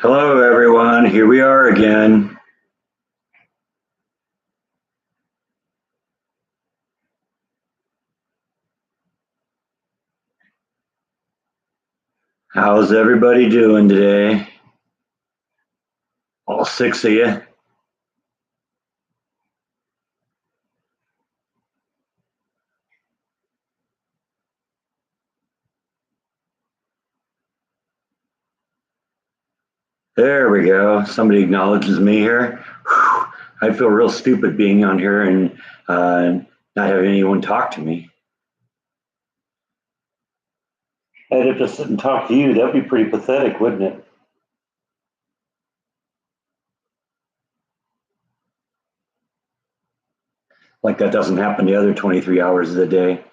Hello, everyone. Here we are again. How's everybody doing today? All six of you? There we go. Somebody acknowledges me here. Whew. I feel real stupid being on here and not having anyone talk to me. I'd have to sit and talk to you. That'd be pretty pathetic, wouldn't it? Like that doesn't happen the other 23 hours of the day.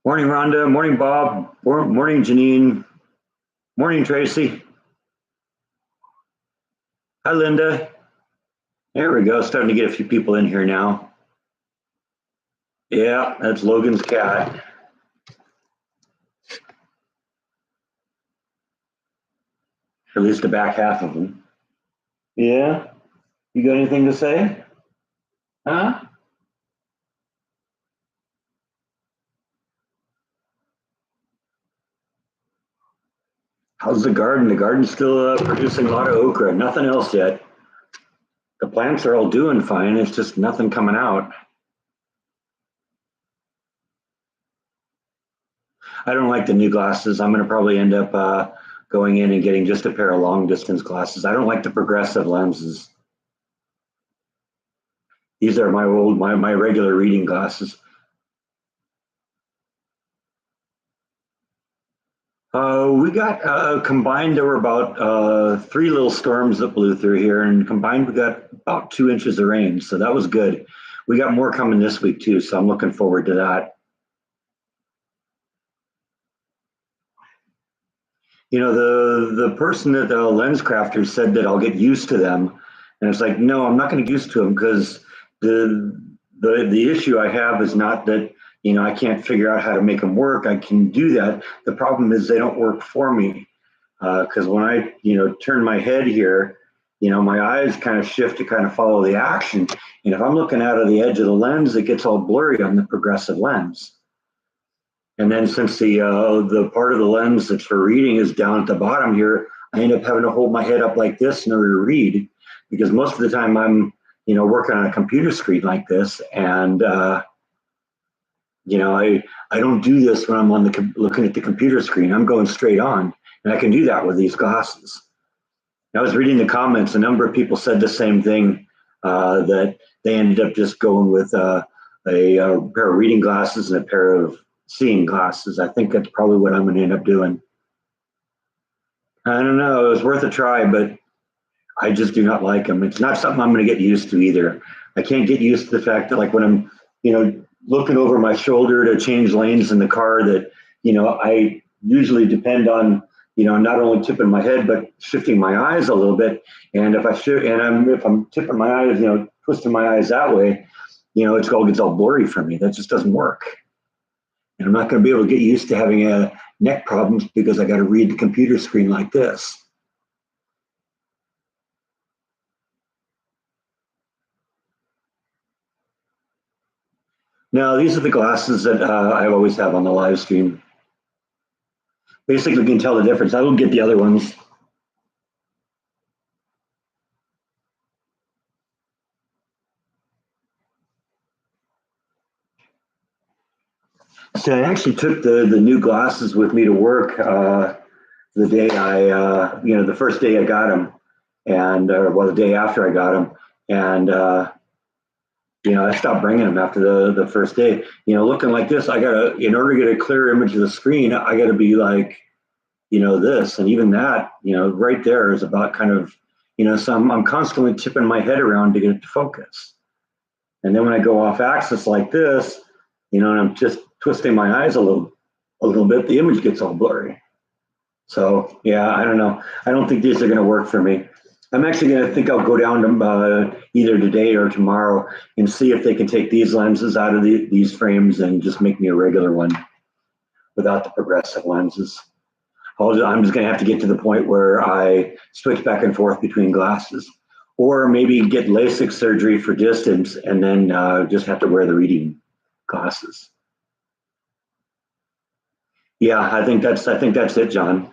Morning, Rhonda. Morning, Bob. Morning, Janine. Morning, Tracy. Hi, Linda. There we go. Starting to get a few people in here now. Yeah, that's Logan's cat. Or at least the back half of him. Yeah? You got anything to say? Huh? How's the garden? The garden's still producing a lot of okra. Nothing else yet. The plants are all doing fine. It's just nothing coming out. I don't like the new glasses. I'm going to probably end up going in and getting just a pair of long distance glasses. I don't like the progressive lenses. These are my regular reading glasses. We got combined. There were about three little storms that blew through here, and combined we got about 2 inches of rain. So that was good. We got more coming this week too, so I'm looking forward to that. You know, the person that the LensCrafters said that I'll get used to them, and it's like, no, I'm not going to get used to them because the issue I have is not that I can't figure out how to make them work. I can do that. The problem is they don't work for me because when I turn my head here, my eyes kind of shift to kind of follow the action, and if I'm looking out of the edge of the lens, it gets all blurry on the progressive lens. And then since the part of the lens that's for reading is down at the bottom here, I end up having to hold my head up like this in order to read, because most of the time I'm working on a computer screen like this, and I don't do this when I'm looking at the computer screen. I'm going straight on, and I can do that with these glasses. I was reading the comments. A number of people said the same thing, that they ended up just going with a pair of reading glasses and a pair of seeing glasses. I think that's probably what I'm going to end up doing. I don't know. It was worth a try, but I just do not like them. It's not something I'm going to get used to either. I can't get used to the fact that, like, when I'm, looking over my shoulder to change lanes in the car, that, I usually depend on, not only tipping my head, but shifting my eyes a little bit. And if if I'm tipping my eyes, twisting my eyes that way, it all gets all blurry for me. That just doesn't work. And I'm not going to be able to get used to having neck problems because I got to read the computer screen like this. No, these are the glasses that I always have on the live stream. Basically, you can tell the difference. I don't get the other ones. So I actually took the new glasses with me to work the day the first day I got them, and the day after I got them, and I stopped bringing them after the first day. Looking like this, in order to get a clear image of the screen, I gotta be like, this, and even that, right there is about kind of, so I'm constantly tipping my head around to get it to focus. And then when I go off axis like this, and I'm just twisting my eyes a little bit, the image gets all blurry. So yeah, I don't know. I don't think these are going to work for me. I'm actually going to think I'll go down to either today or tomorrow and see if they can take these lenses out of these frames and just make me a regular one. without the progressive lenses. I'm just going to have to get to the point where I switch back and forth between glasses, or maybe get LASIK surgery for distance and then just have to wear the reading glasses. Yeah, I think that's it, John.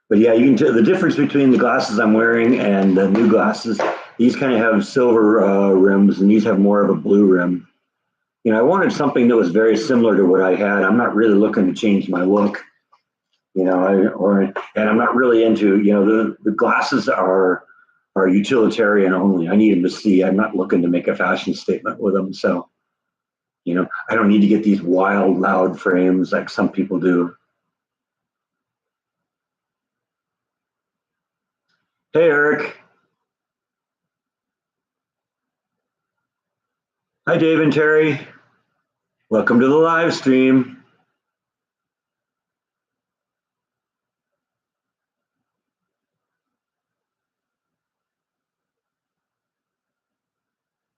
But yeah, you can tell the difference between the glasses I'm wearing and the new glasses. These kind of have silver rims, and these have more of a blue rim. I wanted something that was very similar to what I had. I'm not really looking to change my look. And I'm not really into, the glasses are utilitarian only. I need them to see. I'm not looking to make a fashion statement with them. So, I don't need to get these wild, loud frames like some people do. Hey, Eric. Hi, Dave and Terry. Welcome to the live stream.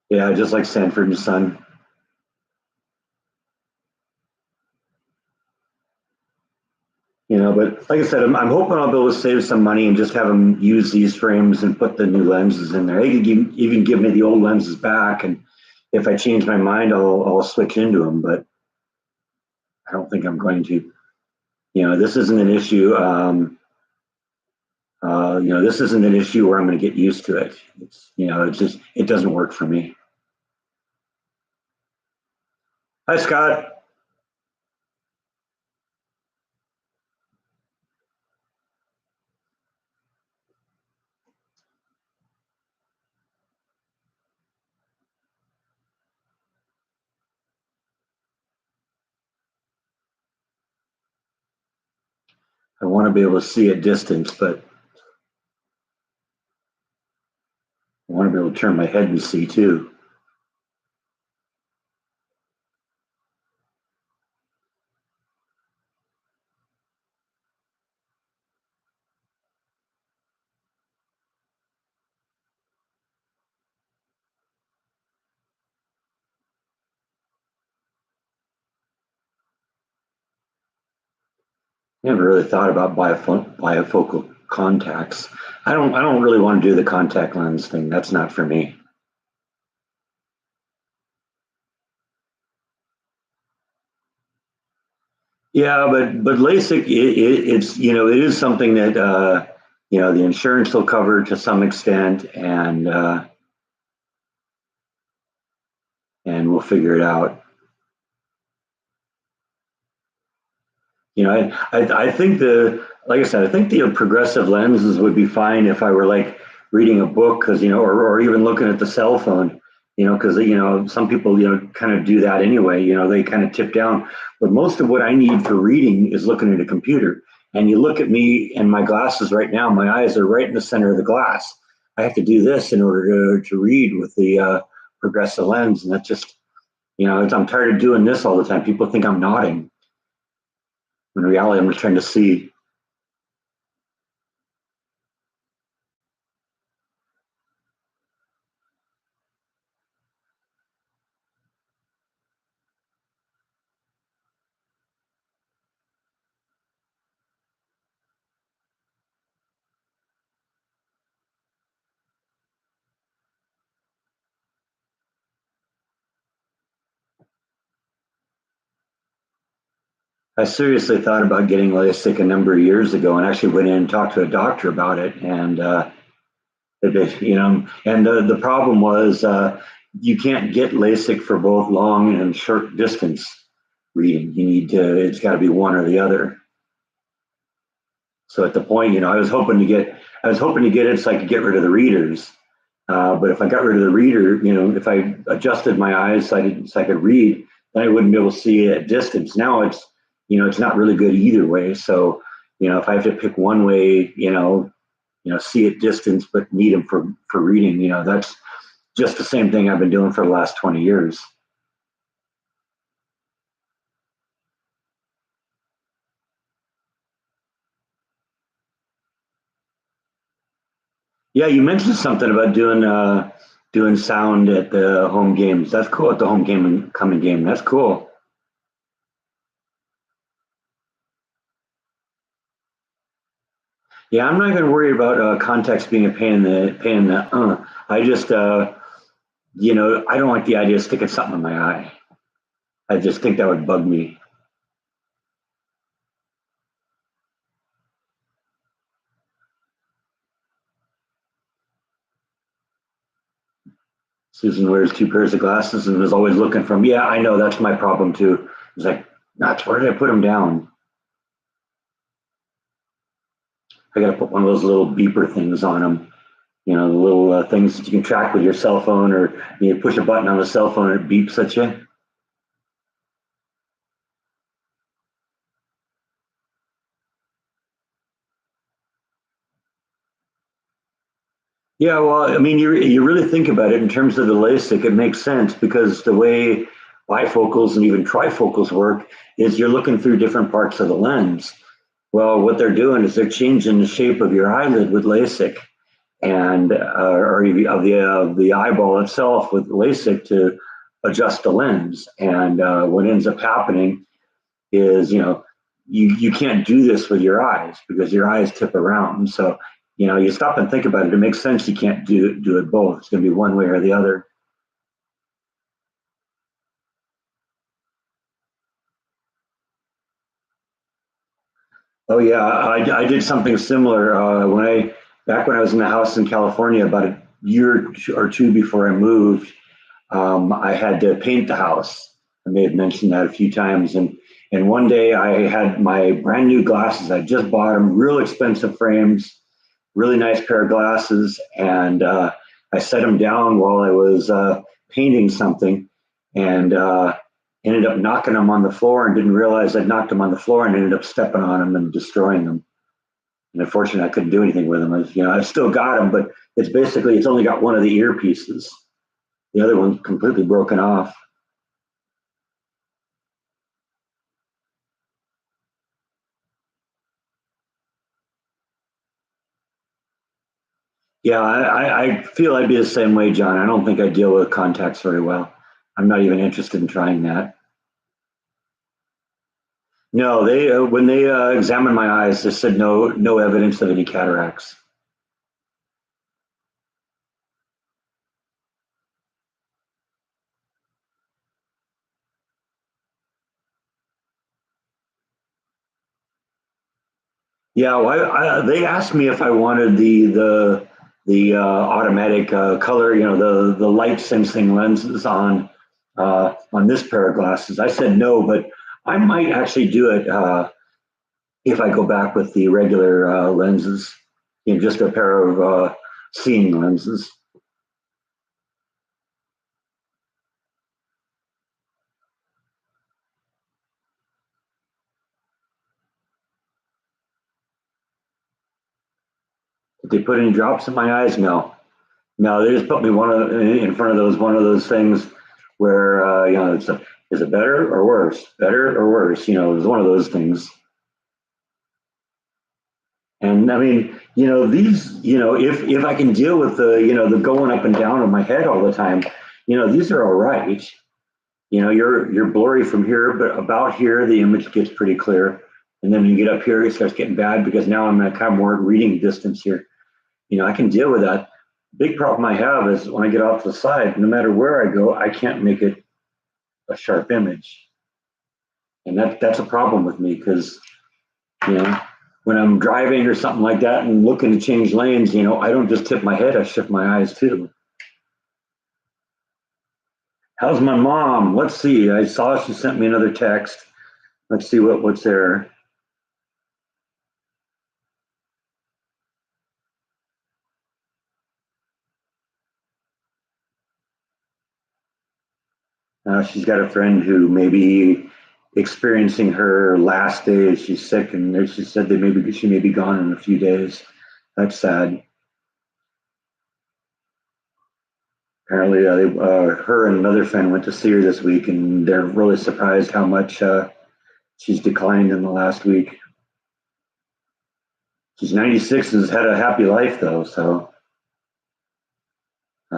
Yeah, just like Sanford and Son. But like I said, I'm hoping I'll be able to save some money and just have them use these frames and put the new lenses in there. They could even give me the old lenses back, and if I change my mind, I'll switch into them. But I don't think I'm going to. This isn't an issue. This isn't an issue where I'm going to get used to it. It's just it doesn't work for me. Hi, Scott. I want to be able to see at distance, but I want to be able to turn my head and see too. Never really thought about bifocal contacts. I don't really want to do the contact lens thing. That's not for me. Yeah, but LASIK, it is something that the insurance will cover to some extent, and we'll figure it out. I think like I said, I think the progressive lenses would be fine if I were like reading a book, because or even looking at the cell phone, because some people kind of do that anyway. They kind of tip down, but most of what I need for reading is looking at a computer. And you look at me and my glasses right now; my eyes are right in the center of the glass. I have to do this in order to read with the progressive lens, and that's just I'm tired of doing this all the time. People think I'm nodding. In reality, I'm just trying to see. I seriously thought about getting LASIK a number of years ago, and actually went in and talked to a doctor about it. And and the problem was you can't get LASIK for both long and short distance reading. It's got to be one or the other. So at the point, I was hoping to get it so I could get rid of the readers. But if I got rid of the reader, if I adjusted my eyes so I could read, then I wouldn't be able to see it at distance. Now it's not really good either way. So, if I have to pick one way, see at distance but need them for reading, that's just the same thing I've been doing for the last 20 years. Yeah, you mentioned something about doing sound at the home games. That's cool. At the home game and coming game. That's cool. Yeah, I'm not going to worry about contacts being a pain in the. I just, I don't like the idea of sticking something in my eye. I just think that would bug me. Susan wears two pairs of glasses and is always looking for them. Yeah, I know that's my problem too. It's like, nuts. Where did I put them down? I got to put one of those little beeper things on them. The little things that you can track with your cell phone, or you push a button on the cell phone and it beeps at you. Yeah, well, I mean, you really think about it in terms of the LASIK, it makes sense because the way bifocals and even trifocals work is you're looking through different parts of the lens. Well, what they're doing is they're changing the shape of your eyelid with LASIK, and or of the eyeball itself with LASIK to adjust the lens. And what ends up happening is, you can't do this with your eyes because your eyes tip around. So, you stop and think about it. It makes sense you can't do it both. It's going to be one way or the other. Oh yeah, I did something similar back when I was in the house in California about a year or two before I moved. I had to paint the house. I may have mentioned that a few times. And one day I had my brand new glasses. I just bought them, real expensive frames, really nice pair of glasses, and I set them down while I was painting something, and ended up knocking them on the floor and didn't realize I'd knocked them on the floor and ended up stepping on them and destroying them. And unfortunately, I couldn't do anything with them. I've still got them, but it's only got one of the earpieces. The other one's completely broken off. Yeah, I feel I'd be the same way, John. I don't think I deal with contacts very well. I'm not even interested in trying that. No, they when they examined my eyes, they said no evidence of any cataracts. Yeah, well, they asked me if I wanted the automatic color, the light sensing lenses on this pair of glasses. I said no, but I might actually do it if I go back with the regular lenses, just a pair of seeing lenses. Did they put any drops in my eyes? No, no. They just put me in front of those one of those things where is it better or worse? Better or worse? It was one of those things. And I mean, if I can deal with the going up and down of my head all the time, these are all right. You're blurry from here, but about here the image gets pretty clear. And then when you get up here, it starts getting bad because now I'm at kind of more reading distance here. I can deal with that. Big problem I have is when I get off to the side, no matter where I go, I can't make it a sharp image. And that's a problem with me because, you know, when I'm driving or something like that and looking to change lanes, I don't just tip my head, I shift my eyes too. How's my mom? Let's see. I saw she sent me another text. Let's see what's there. She's got a friend who may be experiencing her last days. She's sick, and she said she may be gone in a few days. That's sad. Apparently, her and another friend went to see her this week, and they're really surprised how much she's declined in the last week. She's 96 and has had a happy life, though. So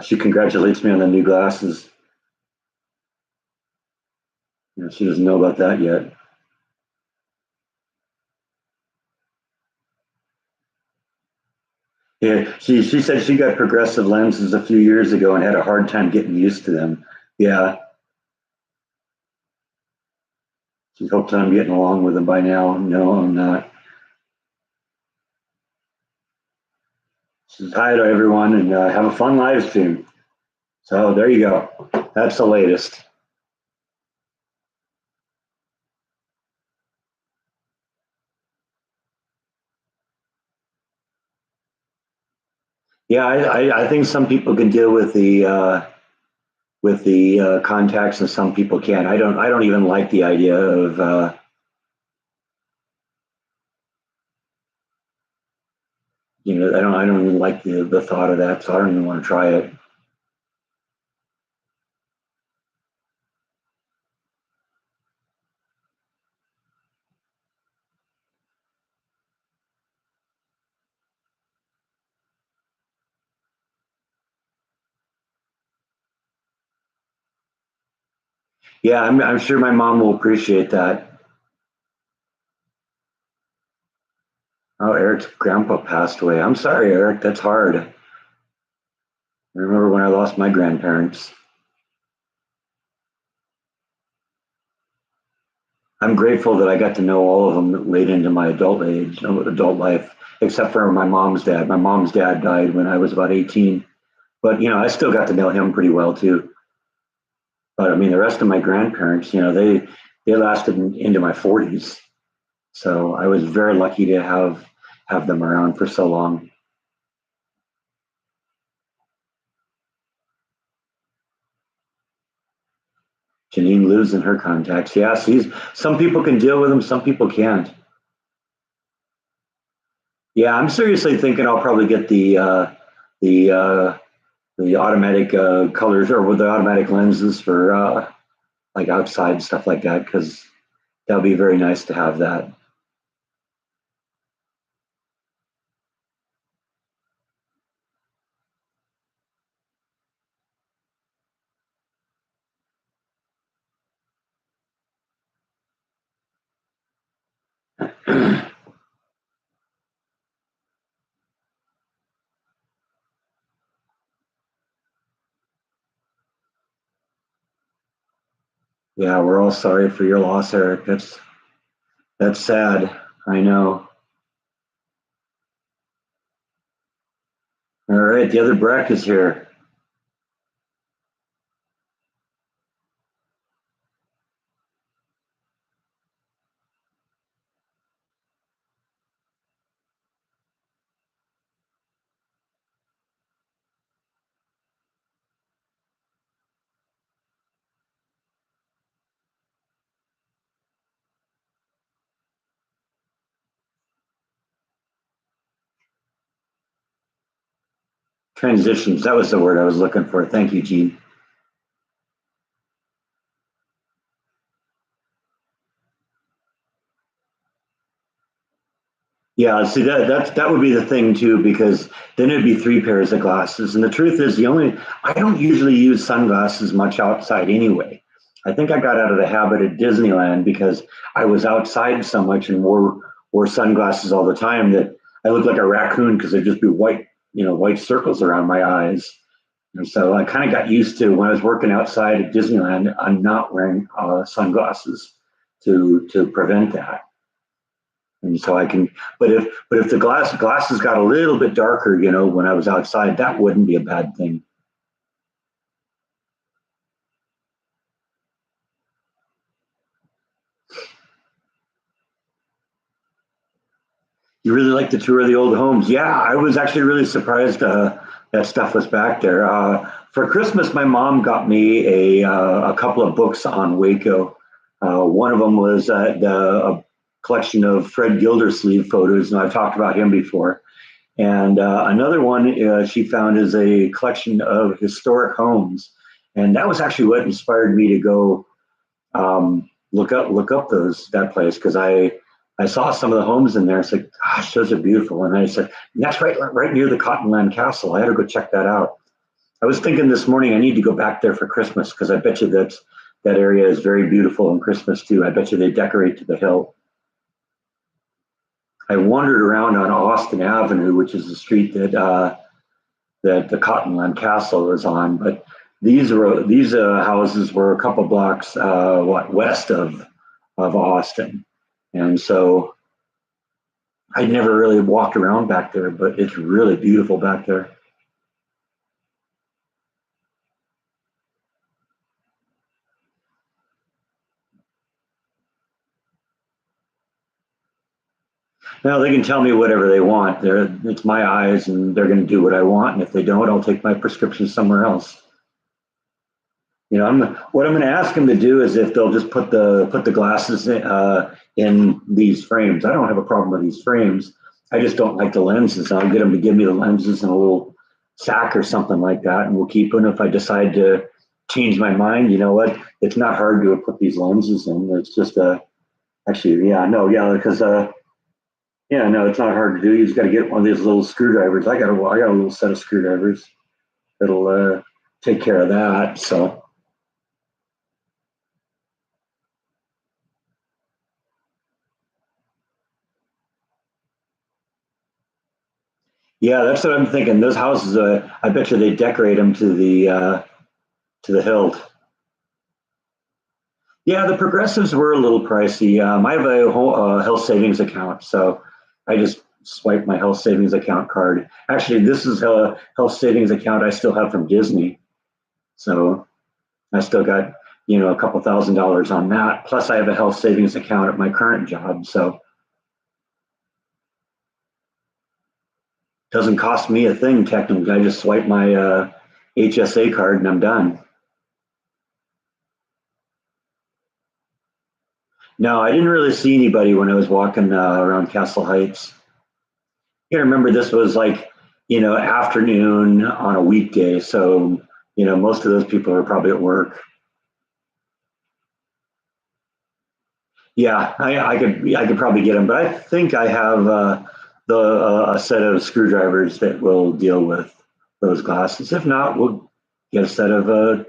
she congratulates me on the new glasses. She doesn't know about that yet. Yeah, she said she got progressive lenses a few years ago and had a hard time getting used to them. Yeah, she hopes I'm getting along with them by now. No, I'm not. Says hi to everyone and have a fun live stream. So there you go. That's the latest. Yeah, I think some people can deal with the contacts and some people can't. I don't even like the idea of I don't even like the thought of that, so I don't even want to try it. Yeah, I'm sure my mom will appreciate that. Oh, Eric's grandpa passed away. I'm sorry, Eric. That's hard. I remember when I lost my grandparents. I'm grateful that I got to know all of them late into my adult life, except for my mom's dad. My mom's dad died when I was about 18, but I still got to know him pretty well too. But I mean, the rest of my grandparents, they lasted into my 40s, so I was very lucky to have them around for so long. Janine lives in her contacts. Yeah, some people can deal with them, some people can't. Yeah, I'm seriously thinking I'll probably get the the automatic colors or with the automatic lenses for like outside stuff like that because that would be very nice to have that. Yeah, we're all sorry for your loss, Eric. That's sad. I know. All right, the other Breck is here. Transitions. That was the word I was looking for. Thank you, Gene. Yeah, see that would be the thing too, because then it'd be three pairs of glasses. And the truth is, the only I don't usually use sunglasses much outside anyway. I think I got out of the habit at Disneyland because I was outside so much and wore sunglasses all the time that I looked like a raccoon because there'd just be white circles around my eyes. And so I kind of got used to when I was working outside at Disneyland, I'm not wearing sunglasses to prevent that. And so I can, but if the glasses got a little bit darker, when I was outside, that wouldn't be a bad thing. You really like the tour of the old homes? Yeah, I was actually really surprised that stuff was back there. For Christmas, my mom got me a couple of books on Waco. One of them was a collection of Fred Gildersleeve photos, and I've talked about him before. And another one she found is a collection of historic homes, and that was actually what inspired me to go look up that place because I saw some of the homes in there. It's like, gosh, those are beautiful. And I said, that's right near the Cottonland Castle. I had to go check that out. I was thinking this morning I need to go back there for Christmas because I bet you that area is very beautiful in Christmas too. I bet you they decorate to the hill. I wandered around on Austin Avenue, which is the street that the Cottonland Castle is on. But these houses were a couple blocks west of Austin, and so I never really walked around back there, but it's really beautiful back there. Now they can tell me whatever they want. It's my eyes, and they're going to do what I want. And if they don't, I'll take my prescription somewhere else. What I'm going to ask them to do is if they'll just put the glasses in these frames. I don't have a problem with these frames. I just don't like the lenses. I'll get them to give me the lenses in a little sack or something like that, and we'll keep them. If I decide to change my mind, you know what? It's not hard to put these lenses in. It's just actually, yeah, no, yeah, because yeah, no, it's not hard to do. You just got to get one of these little screwdrivers. I got a little set of screwdrivers that'll take care of that. So. Yeah, that's what I'm thinking. Those houses, I bet you they decorate them to the hilt. Yeah, the progressives were a little pricey. I have a whole health savings account, so I just swipe my health savings account card. Actually, this is a health savings account I still have from Disney, so I still got a couple $1,000s on that. Plus, I have a health savings account at my current job, so it doesn't cost me a thing technically. I just swipe my HSA card and I'm done. No, I didn't really see anybody when I was walking around Castle Heights. You gotta remember this was like, afternoon on a weekday. So, most of those people are probably at work. Yeah, I could probably get them, but I think I have a set of screwdrivers that will deal with those glasses. If not, we'll get a set of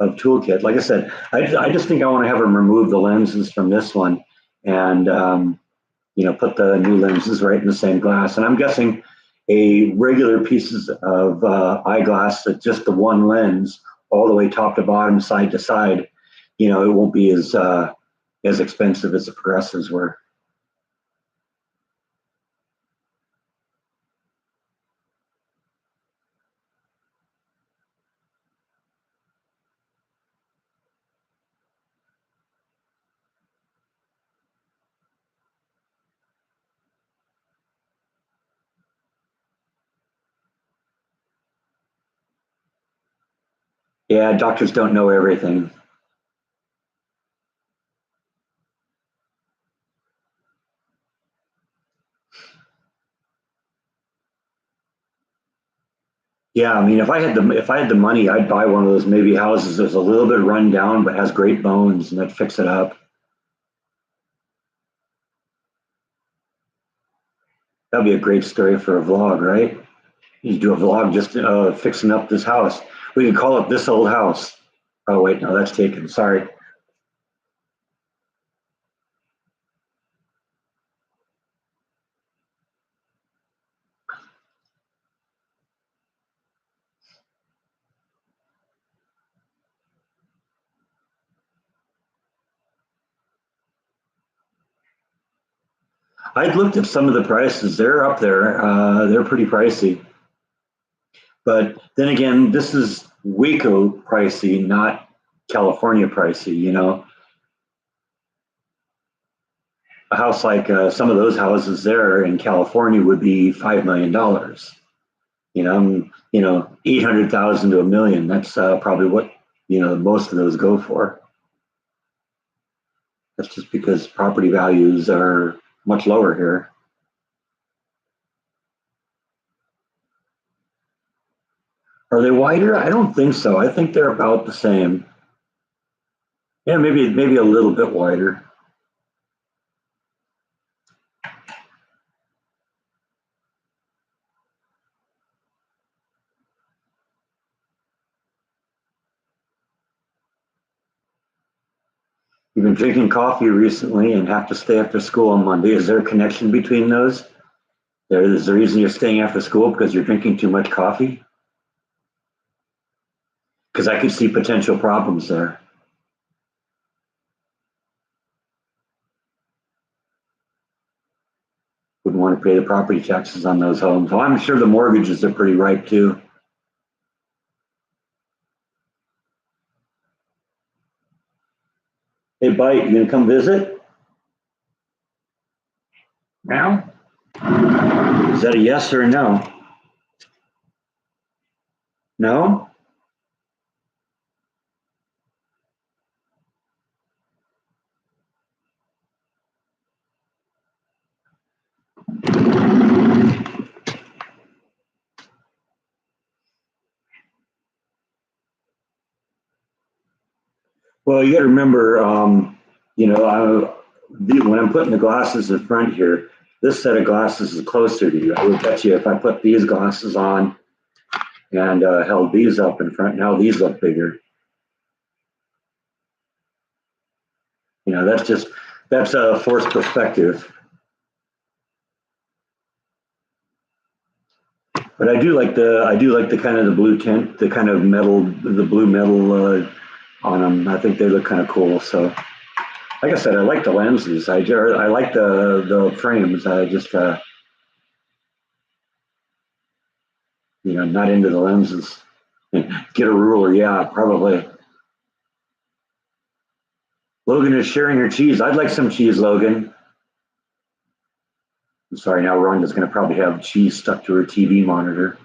toolkit. Like I said, I just think I want to have them remove the lenses from this one and put the new lenses right in the same glass. And I'm guessing a regular pieces of eyeglass that just the one lens all the way top to bottom, side to side, it won't be as expensive as the progressives were. Yeah, doctors don't know everything. Yeah, I mean, if I had the money, I'd buy one of those maybe houses that's a little bit run down but has great bones, and I'd fix it up. That'd be a great story for a vlog, right? You do a vlog just fixing up this house. We could call it This Old House. Oh wait, no, that's taken. Sorry. I'd looked at some of the prices. They're up there. They're pretty pricey. But then again, this is Waco pricey, not California pricey. A house like some of those houses there in California would be $5 million. 800,000 to a million. That's probably what most of those go for. That's just because property values are much lower here. Are they wider? I don't think so. I think they're about the same. Yeah, maybe a little bit wider. You've been drinking coffee recently and have to stay after school on Monday. Is there a connection between those? There's the reason you're staying after school because you're drinking too much coffee? Because I could see potential problems there. Wouldn't want to pay the property taxes on those homes. Well, I'm sure the mortgages are pretty ripe too. Hey, Bite, you gonna come visit? Now? Is that a yes or a no? No? Well, you got to remember, when I'm putting the glasses in front here, this set of glasses is closer to you. I would bet you if I put these glasses on and held these up in front, now these look bigger. That's a forced perspective. But I do like the kind of the blue tint, the kind of metal, the blue metal on them. I think they look kind of cool. So, like I said, I like the lenses. I like the frames. I just not into the lenses. Get a ruler, yeah, probably. Logan is sharing her cheese. I'd like some cheese, Logan. I'm sorry, now Rhonda's going to probably have cheese stuck to her TV monitor.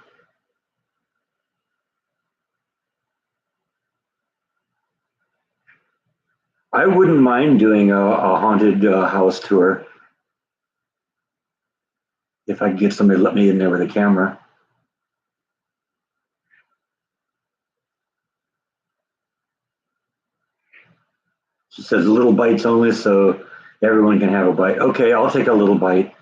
I wouldn't mind doing a haunted house tour if I could get somebody to let me in there with a camera. She says little bites only, so everyone can have a bite. Okay, I'll take a little bite.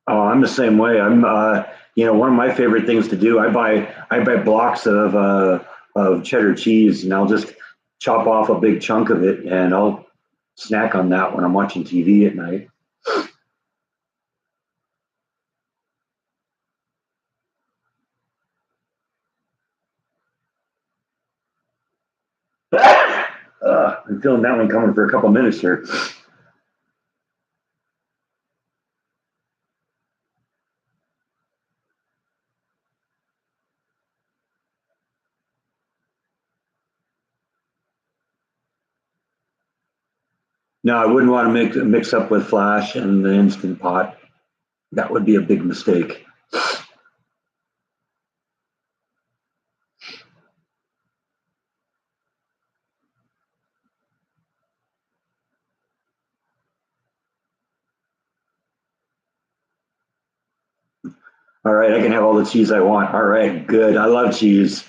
Oh, I'm the same way. One of my favorite things to do. I buy blocks of cheddar cheese, and I'll just chop off a big chunk of it, and I'll snack on that when I'm watching TV at night. I'm feeling that one coming for a couple minutes here. No, I wouldn't want to mix up with Flash and the Instant Pot. That would be a big mistake. All right, I can have all the cheese I want. All right, good. I love cheese.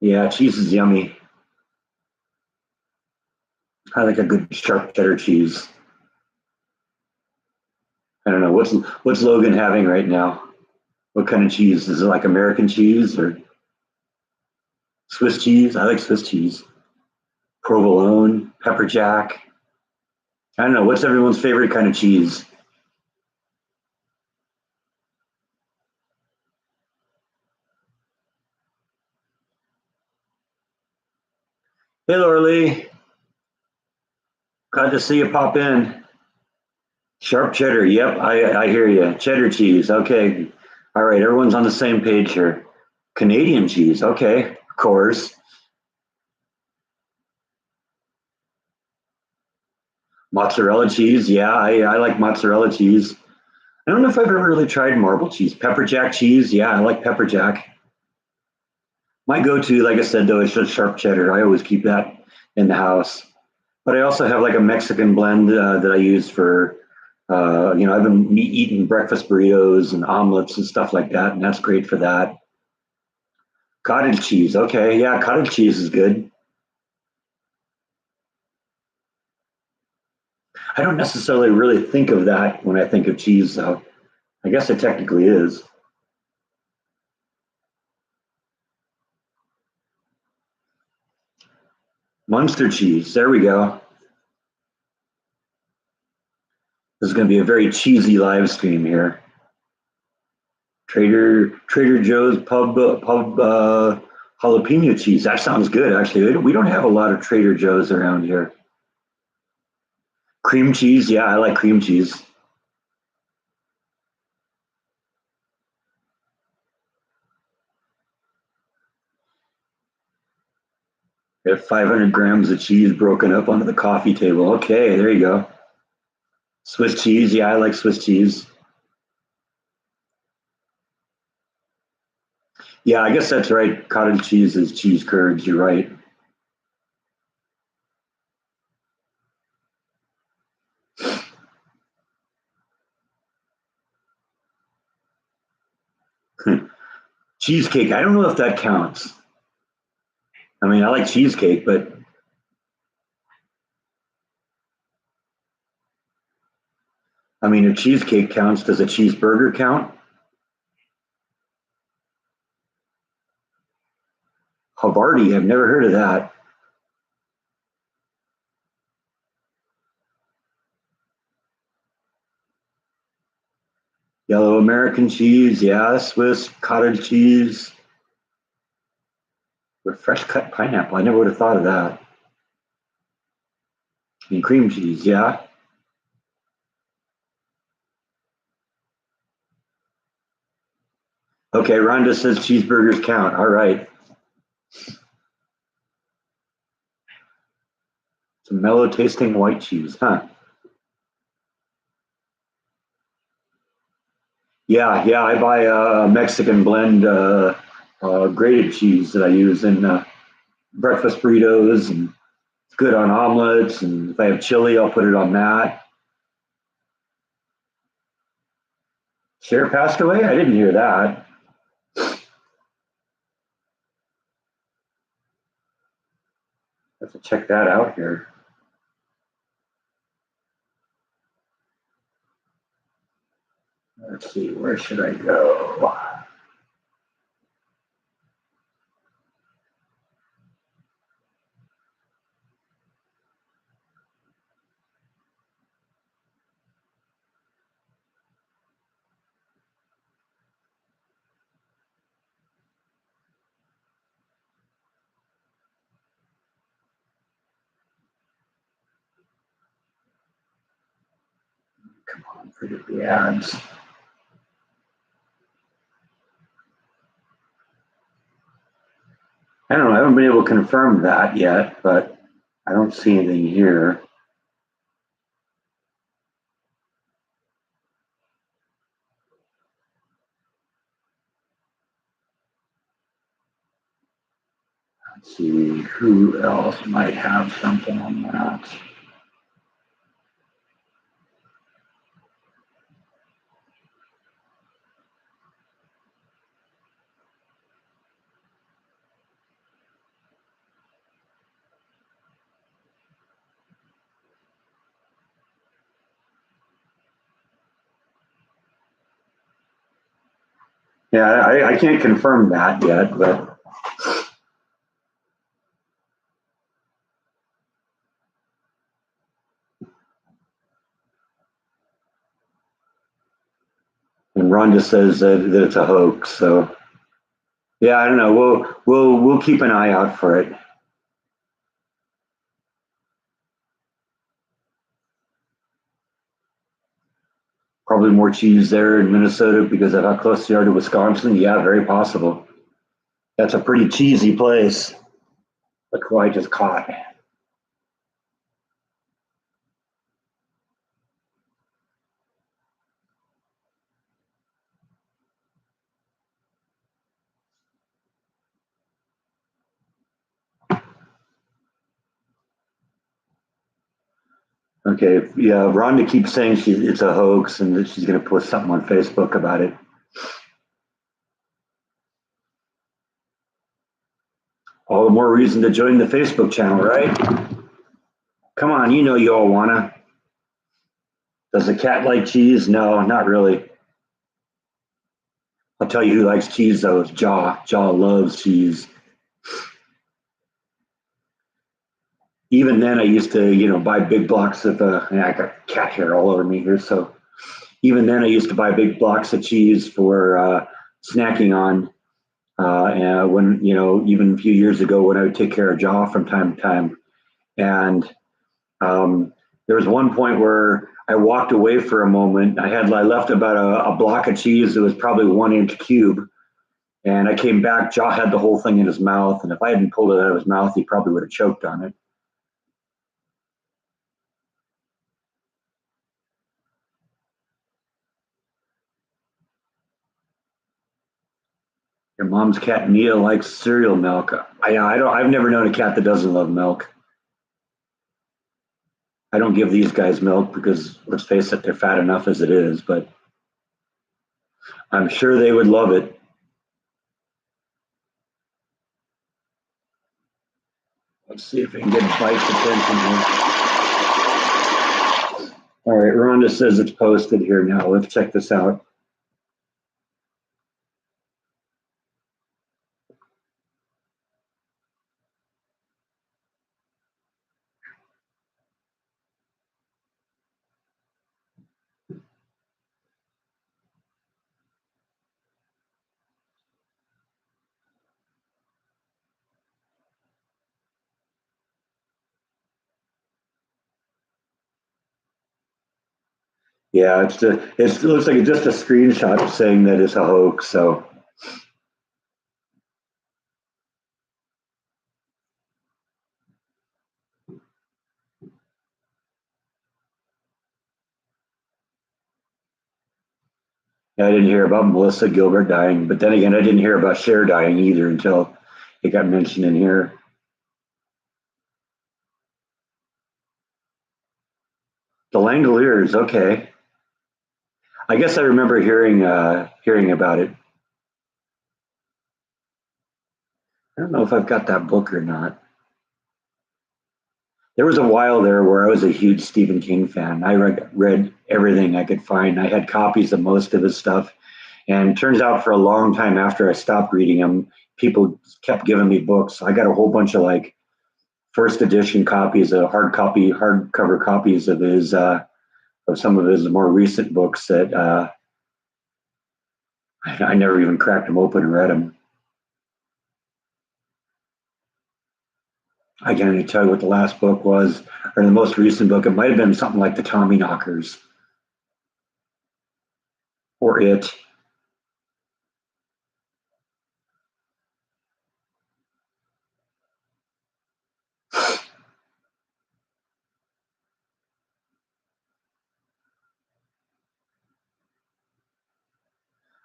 Yeah, cheese is yummy. I like a good sharp cheddar cheese. I don't know what's Logan having right now. What kind of cheese is it? Like American cheese or Swiss cheese? I like Swiss cheese. Provolone, pepper jack. I don't know. What's everyone's favorite kind of cheese? Hey, Lorley. Glad to see you pop in. Sharp cheddar. Yep, I hear you. Cheddar cheese. Okay. All right. Everyone's on the same page here. Canadian cheese. Okay. Of course. Mozzarella cheese. Yeah, I like mozzarella cheese. I don't know if I've ever really tried marble cheese. Pepper jack cheese. Yeah, I like pepper jack. My go-to, like I said, though, is just sharp cheddar. I always keep that in the house. But I also have like a Mexican blend that I use for, I've been eating breakfast burritos and omelets and stuff like that, and that's great for that. Cottage cheese. Okay, yeah, cottage cheese is good. I don't necessarily really think of that when I think of cheese, though. I guess it technically is. Munster cheese. There we go. This is going to be a very cheesy live stream here. Trader Joe's pub jalapeno cheese. That sounds good, actually. We don't have a lot of Trader Joe's around here. Cream cheese. Yeah, I like cream cheese. We have 500 grams of cheese broken up onto the coffee table. Okay, there you go. Swiss cheese. Yeah, I like Swiss cheese. Yeah, I guess that's right. Cottage cheese is cheese curds. You're right. Cheesecake. I don't know if that counts. I mean, I like cheesecake, but I mean, if cheesecake counts, does a cheeseburger count? Havarti. I've never heard of that. Yellow American cheese. Yeah, Swiss cottage cheese with fresh cut pineapple. I never would have thought of that. And cream cheese. Yeah. Okay, Rhonda says cheeseburgers count. All right. Some mellow tasting white cheese, huh? Yeah. I buy a Mexican blend grated cheese that I use in breakfast burritos, and it's good on omelets. And if I have chili, I'll put it on that. Cher passed away? I didn't hear that. I have to check that out here. Let's see, where should I go? Come on, forget the ads. I don't know. I haven't been able to confirm that yet, but I don't see anything here. Let's see who else might have something on that. Yeah, I can't confirm that yet, but and Rhonda says that it's a hoax. So yeah, I don't know. We'll keep an eye out for it. Probably more cheese there in Minnesota because of how close they are to Wisconsin. Yeah, very possible. That's a pretty cheesy place. Look who I just caught. Okay, yeah, Rhonda keeps saying it's a hoax and that she's going to post something on Facebook about it. All the more reason to join the Facebook channel, right? Come on, you know you all wanna. Does the cat like cheese? No, not really. I'll tell you who likes cheese though. It's Jaw. Jaw loves cheese. even then I used to, buy big blocks of, and I got cat hair all over me here. So even then I used to buy big blocks of cheese for snacking on. And when, even a few years ago when I would take care of Jaw from time to time. And there was one point where I walked away for a moment. I left about a block of cheese that was probably 1 inch cube. And I came back, Jaw had the whole thing in his mouth. And if I hadn't pulled it out of his mouth, he probably would have choked on it. Your mom's cat Mia likes cereal milk. I've never known a cat that doesn't love milk. I don't give these guys milk because let's face it, they're fat enough as it is, but I'm sure they would love it. Let's see if we can get Bike's attention here. All right, Rhonda says it's posted here now. Let's check this out. Yeah, it looks like it's just a screenshot saying that it's a hoax. So yeah, I didn't hear about Melissa Gilbert dying, but then again, I didn't hear about Cher dying either until it got mentioned in here. The Langoliers, okay. I guess I remember hearing about it. I don't know if I've got that book or not. There was a while there where I was a huge Stephen King fan. I read everything I could find. I had copies of most of his stuff. And it turns out for a long time after I stopped reading him, people kept giving me books. I got a whole bunch of like first edition copies, hardcover copies of his of some of his more recent books that I never even cracked them open and read them. I can't even tell you what the last book was or the most recent book. It might have been something like the Tommy Knockers or it.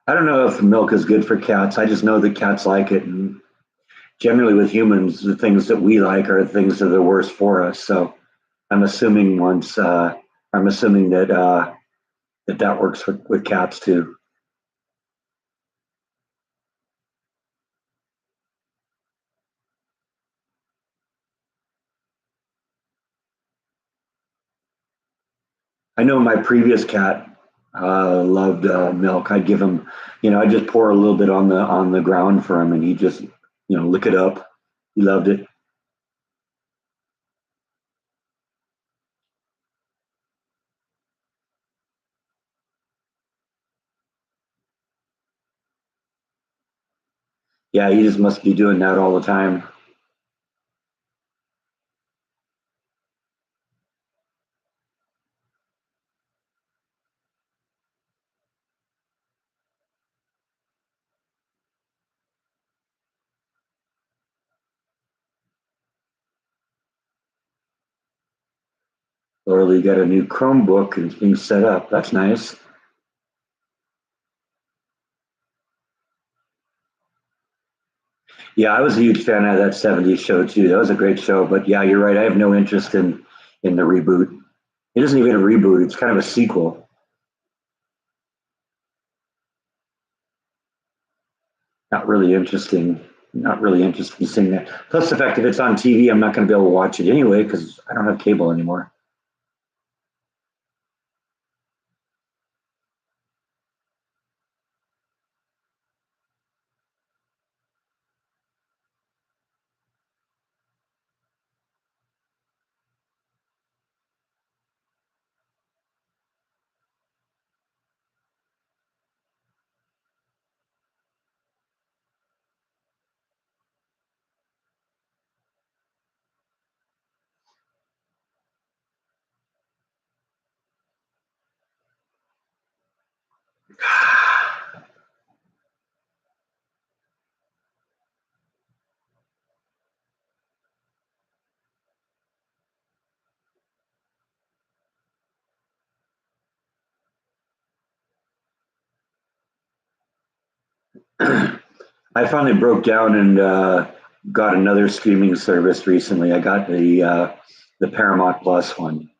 I don't know if milk is good for cats. I just know that cats like it, and generally with humans, the things that we like are the things that are worse for us. So I'm assuming once I'm assuming that that works with cats too. I know my previous cat loved milk. I'd give him, I'd just pour a little bit on the ground for him, and he just, lick it up. He loved it. Yeah, he just must be doing that all the time. Or you got a new Chromebook and it's being set up. That's nice. Yeah, I was a huge fan of that '70s show too. That was a great show. But yeah, you're right. I have no interest in the reboot. It isn't even a reboot. It's kind of a sequel. Not really interesting. Not really interested in seeing that. Plus the fact that it's on TV, I'm not going to be able to watch it anyway because I don't have cable anymore. I finally broke down and got another streaming service recently. I got the Paramount Plus one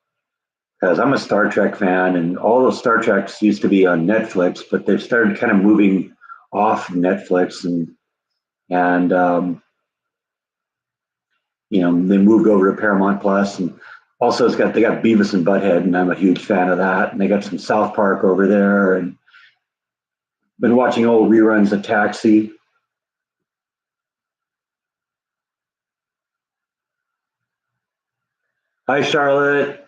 because I'm a Star Trek fan, and all those Star Treks used to be on Netflix, but they've started kind of moving off Netflix, and they moved over to Paramount Plus, and also they got Beavis and Butthead, and I'm a huge fan of that. And they got some South Park over there, and been watching old reruns of Taxi. Hi, Charlotte.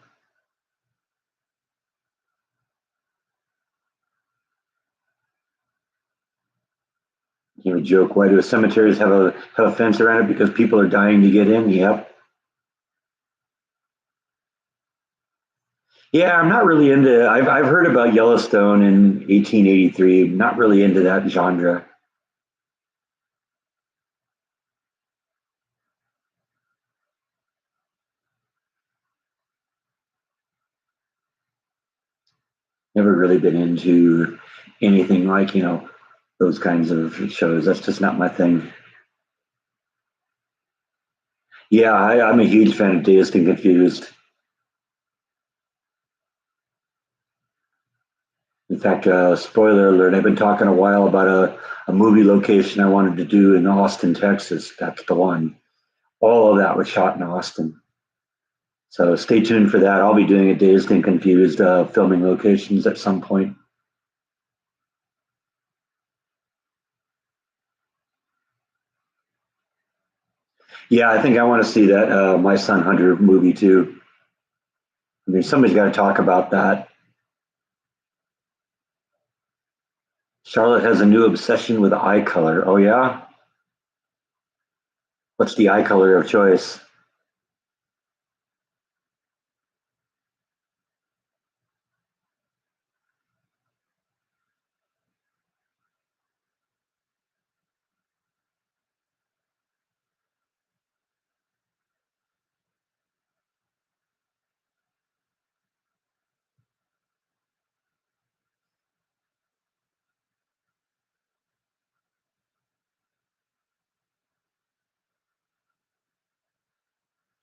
Joke. Why do cemeteries have a fence around it? Because people are dying to get in. Yep. Yeah, I'm not really into. I've heard about Yellowstone in 1883. Not really into that genre. Never really been into anything like those kinds of shows. That's just not my thing. Yeah, I'm a huge fan of Dazed and Confused. In fact, spoiler alert, I've been talking a while about a movie location I wanted to do in Austin, Texas. That's the one. All of that was shot in Austin. So stay tuned for that. I'll be doing a Dazed and Confused filming locations at some point. Yeah, I think I want to see that My Son Hunter movie too. I mean, somebody's got to talk about that. Charlotte has a new obsession with eye color. Oh, yeah? What's the eye color of choice?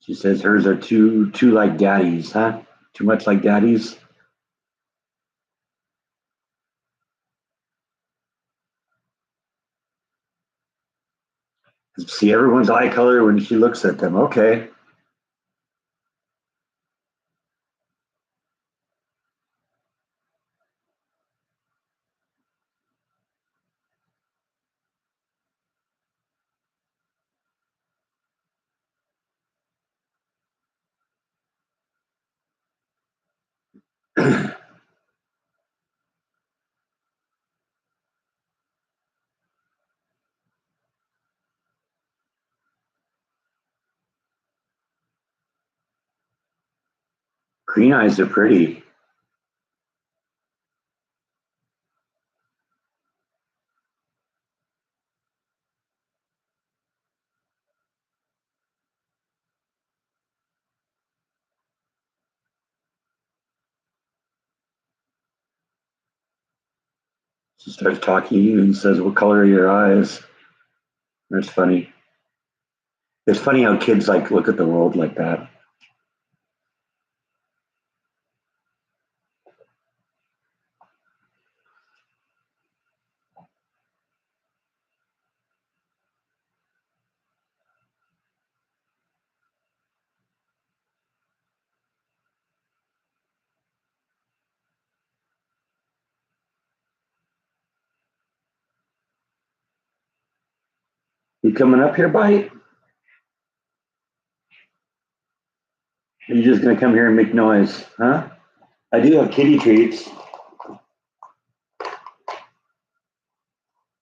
She says hers are too like daddy's, huh? Too much like daddy's. See everyone's eye color when she looks at them. Okay. Green eyes are pretty. She starts talking to you and says, "What color are your eyes?" That's funny. It's funny how kids like look at the world like that. You coming up here, Bite? Are you just gonna come here and make noise, huh? I do have kitty treats,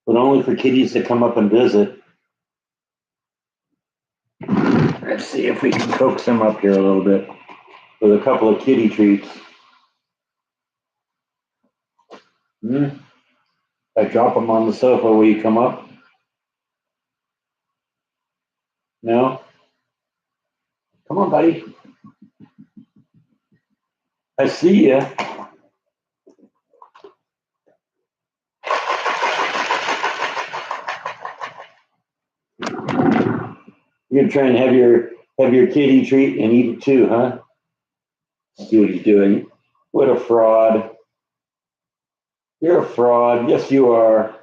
but only for kitties to come up and visit. Let's see if we can coax them up here a little bit with a couple of kitty treats. Hmm? I drop them on the sofa. Will you come up? No? Come on, buddy. I see you. You're gonna try and have your kitty treat and eat it too, huh? See what he's doing. What a fraud. You're a fraud. Yes, you are.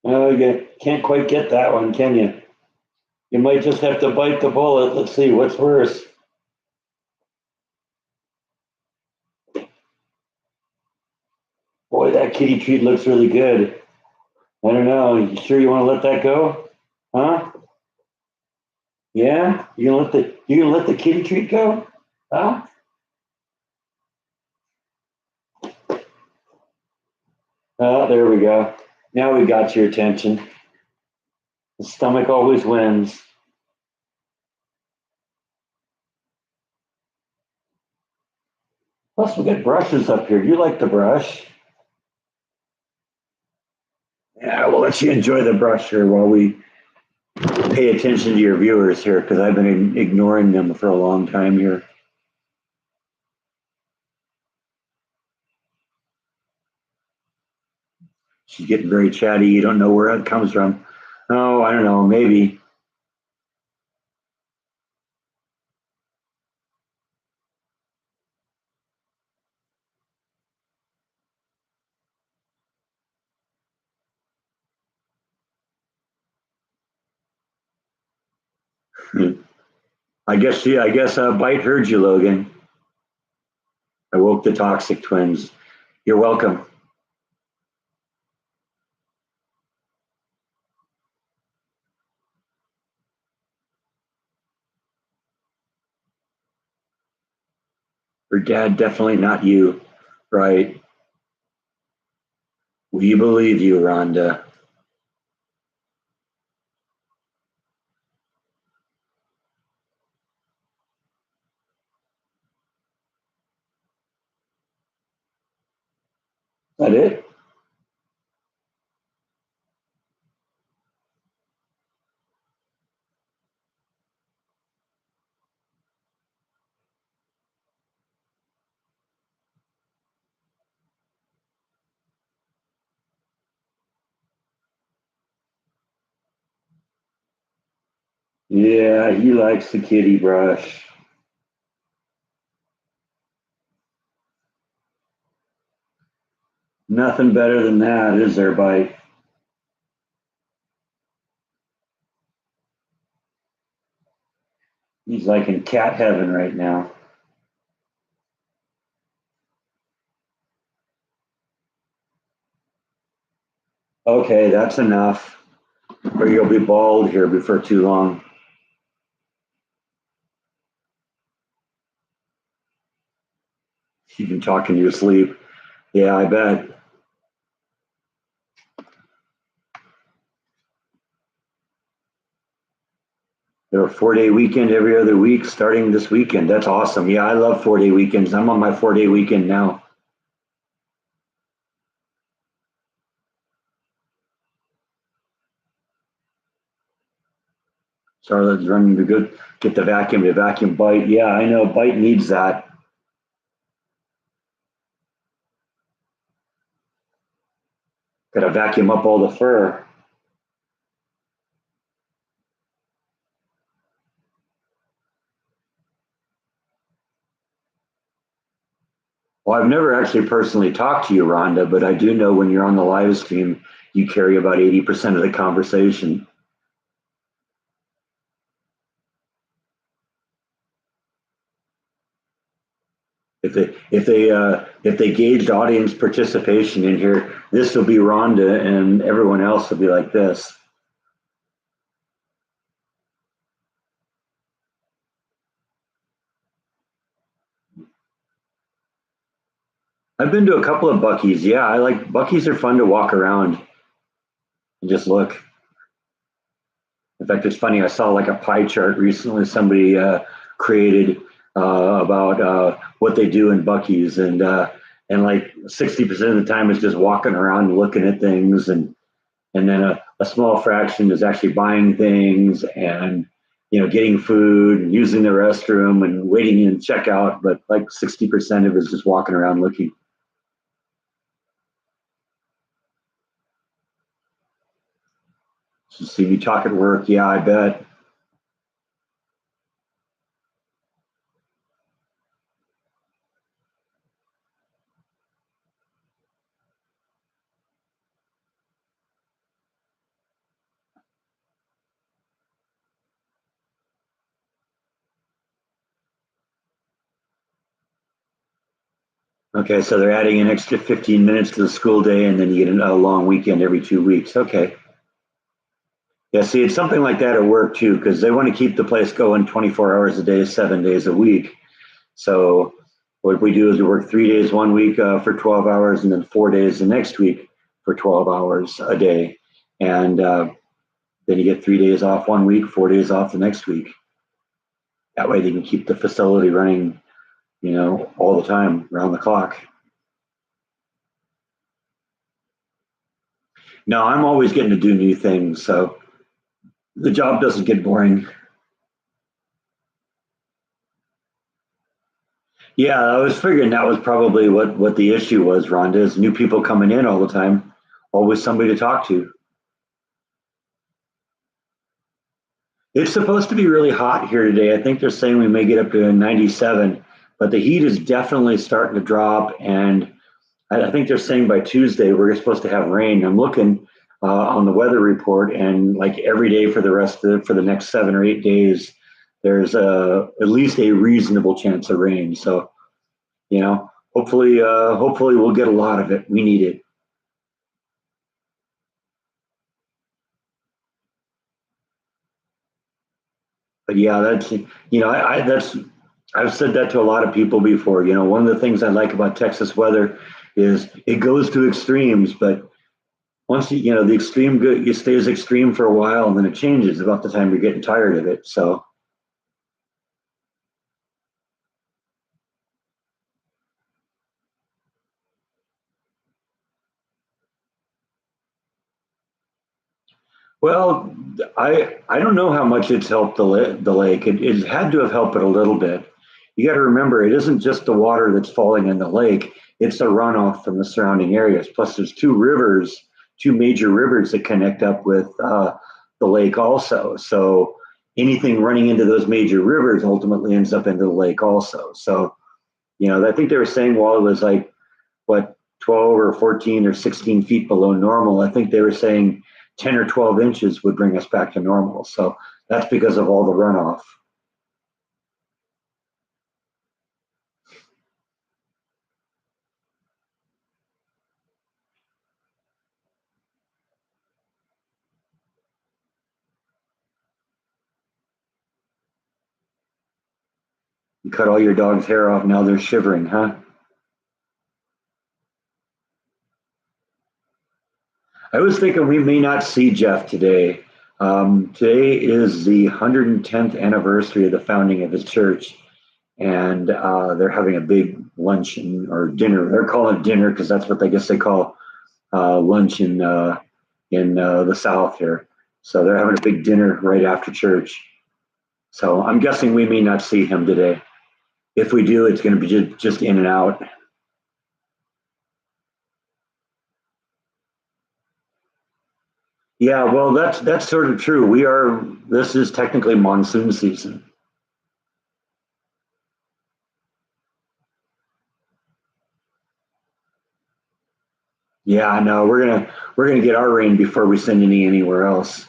Oh, you can't quite get that one, can you? You might just have to bite the bullet. Let's see, what's worse? Boy, that kitty treat looks really good. I don't know. You sure you want to let that go? Huh? Yeah? You gonna let the kitty treat go? Huh? Oh, there we go. Now we got your attention. The stomach always wins. Plus, we got brushes up here. You like the brush? Yeah, we'll let you enjoy the brush here while we pay attention to your viewers here because I've been ignoring them for a long time here. She's getting very chatty. You don't know where it comes from. Oh, I don't know. Maybe. I guess Bite heard you, Logan. I woke the toxic twins. You're welcome. Her dad, definitely not you. Right. We believe you, Rhonda. Is that it? Yeah, he likes the kitty brush. Nothing better than that, is there, Bite? He's like in cat heaven right now. Okay, that's enough, or you'll be bald here before too long. You can talk in your sleep. Yeah, I bet. They're a 4 day weekend every other week starting this weekend. That's awesome. Yeah, I love 4 day weekends. I'm on my 4 day weekend now. Charlotte's running to go get the vacuum to vacuum Bite. Yeah, I know. Bite needs that. Got to vacuum up all the fur. Well, I've never actually personally talked to you, Rhonda, but I do know when you're on the live stream, you carry about 80% of the conversation. If they gauged audience participation in here, this will be Rhonda, and everyone else will be like this. I've been to a couple of Buc-ee's. Yeah, I like Buc-ee's are fun to walk around and just look. In fact, it's funny. I saw like a pie chart recently somebody created about what they do in Buc-ee's, and like 60% of the time is just walking around and looking at things, and then a small fraction is actually buying things and getting food and using the restroom and waiting in checkout. But like 60% of it is just walking around looking. See me talk at work. Yeah, I bet. Okay, so they're adding an extra 15 minutes to the school day, and then you get a long weekend every 2 weeks. Okay. Yeah, see, it's something like that at work too, because they want to keep the place going 24 hours a day, 7 days a week. So what we do is we work 3 days one week for 12 hours, and then 4 days the next week for 12 hours a day. And then you get 3 days off one week, 4 days off the next week. That way they can keep the facility running, all the time, around the clock. No, I'm always getting to do new things, so the job doesn't get boring. Yeah, I was figuring that was probably what the issue was, Rhonda, is new people coming in all the time, always somebody to talk to. It's supposed to be really hot here today. I think they're saying we may get up to 97, but the heat is definitely starting to drop. And I think they're saying by Tuesday we're supposed to have rain. I'm looking on the weather report, and like every day for for the next 7 or 8 days, there's at least a reasonable chance of rain. So hopefully we'll get a lot of it. We need it. But yeah, that's I've said that to a lot of people before. One of the things I like about Texas weather is it goes to extremes, but once the extreme good, it stays extreme for a while, and then it changes about the time you're getting tired of it. So, well, I don't know how much it's helped the lake. It had to have helped it a little bit. You got to remember, it isn't just the water that's falling in the lake; it's the runoff from the surrounding areas. Plus, there's two major rivers that connect up with the lake also. So anything running into those major rivers ultimately ends up into the lake also. So I think they were saying while it was like what 12 or 14 or 16 feet below normal, I think they were saying 10 or 12 inches would bring us back to normal. So that's because of all the runoff. You cut all your dog's hair off, now they're shivering, huh? I was thinking we may not see Jeff today. Today is the 110th anniversary of the founding of his church, and they're having a big luncheon or dinner. They're calling it dinner because that's what I guess they call lunch in the South here. So they're having a big dinner right after church. So I'm guessing we may not see him today. If we do, it's going to be just in and out. Yeah, well, that's sort of true. This is technically monsoon season. Yeah, I know. We're gonna get our rain before we send any anywhere else.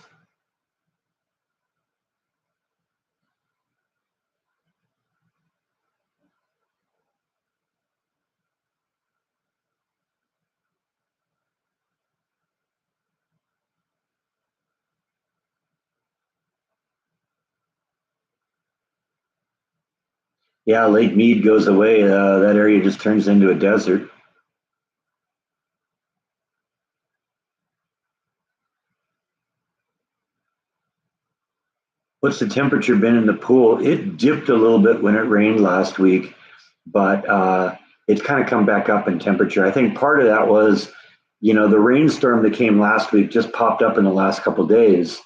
Yeah, Lake Mead goes away. That area just turns into a desert. What's the temperature been in the pool? It dipped a little bit when it rained last week, but it's kind of come back up in temperature. I think part of that was, the rainstorm that came last week just popped up in the last couple of days,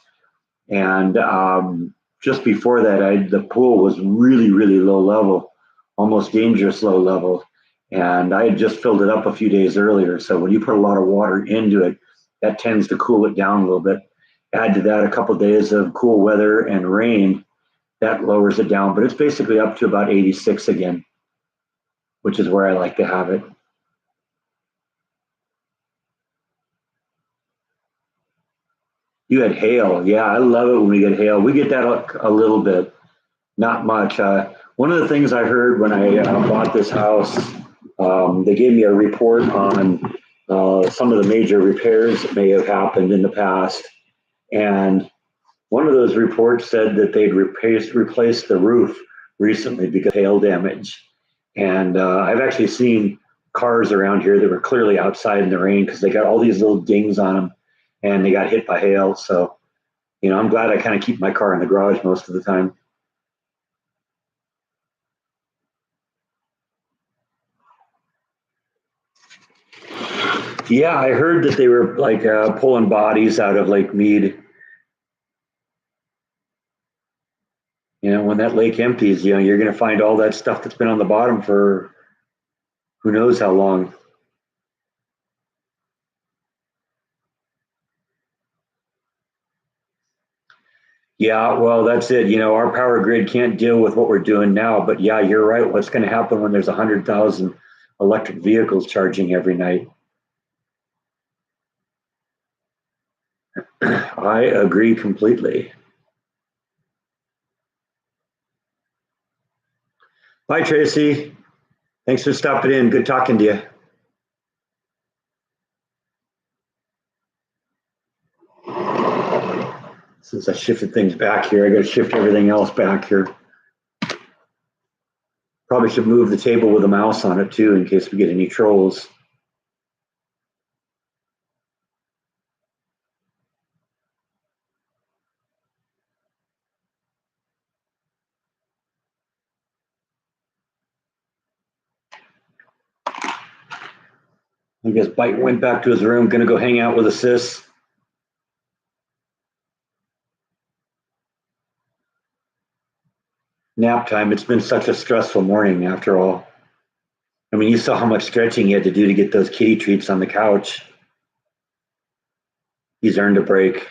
and just before that, the pool was really, really low level, almost dangerous low level, and I had just filled it up a few days earlier. So when you put a lot of water into it, that tends to cool it down a little bit. Add to that a couple of days of cool weather and rain, that lowers it down. But it's basically up to about 86 again, which is where I like to have it. You had hail. Yeah, I love it when we get hail. We get that a little bit, not much. One of the things I heard when I bought this house, they gave me a report on some of the major repairs that may have happened in the past. And one of those reports said that they'd replaced the roof recently because of hail damage. And I've actually seen cars around here that were clearly outside in the rain because they got all these little dings on them and they got hit by hail. So, I'm glad I kind of keep my car in the garage most of the time. Yeah, I heard that they were like pulling bodies out of Lake Mead. When that lake empties, you're going to find all that stuff that's been on the bottom for who knows how long. Yeah, well, that's it. Our power grid can't deal with what we're doing now. But yeah, you're right. What's going to happen when there's 100,000 electric vehicles charging every night? I agree completely. Bye, Tracy. Thanks for stopping in. Good talking to you. Since I shifted things back here, I got to shift everything else back here. Probably should move the table with a mouse on it too, in case we get any trolls. I guess Bite went back to his room, gonna go hang out with a sis. Nap time. It's been such a stressful morning after all. I mean, you saw how much stretching he had to do to get those kitty treats on the couch. He's earned a break.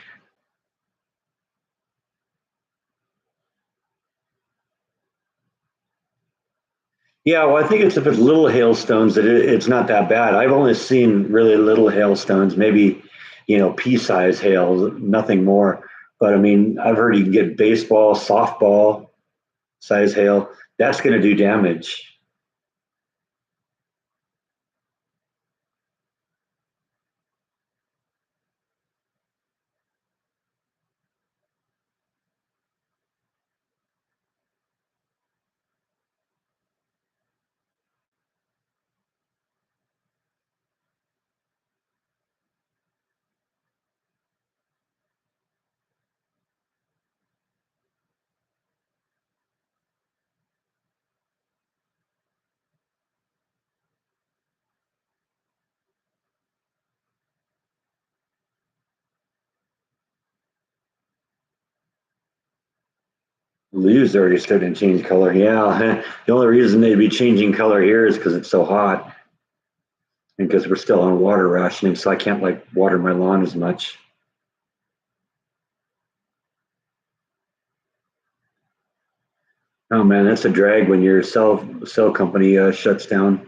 Yeah, well, I think it's if it's little hailstones that it's not that bad. I've only seen really little hailstones, maybe, pea-sized hail, nothing more. But I mean, I've heard you can get baseball, softball size hail. That's going to do damage. Leaves already starting to change color. Yeah, the only reason they'd be changing color here is because it's so hot and because we're still on water rationing, so I can't like water my lawn as much. Oh man, that's a drag when your cell company shuts down.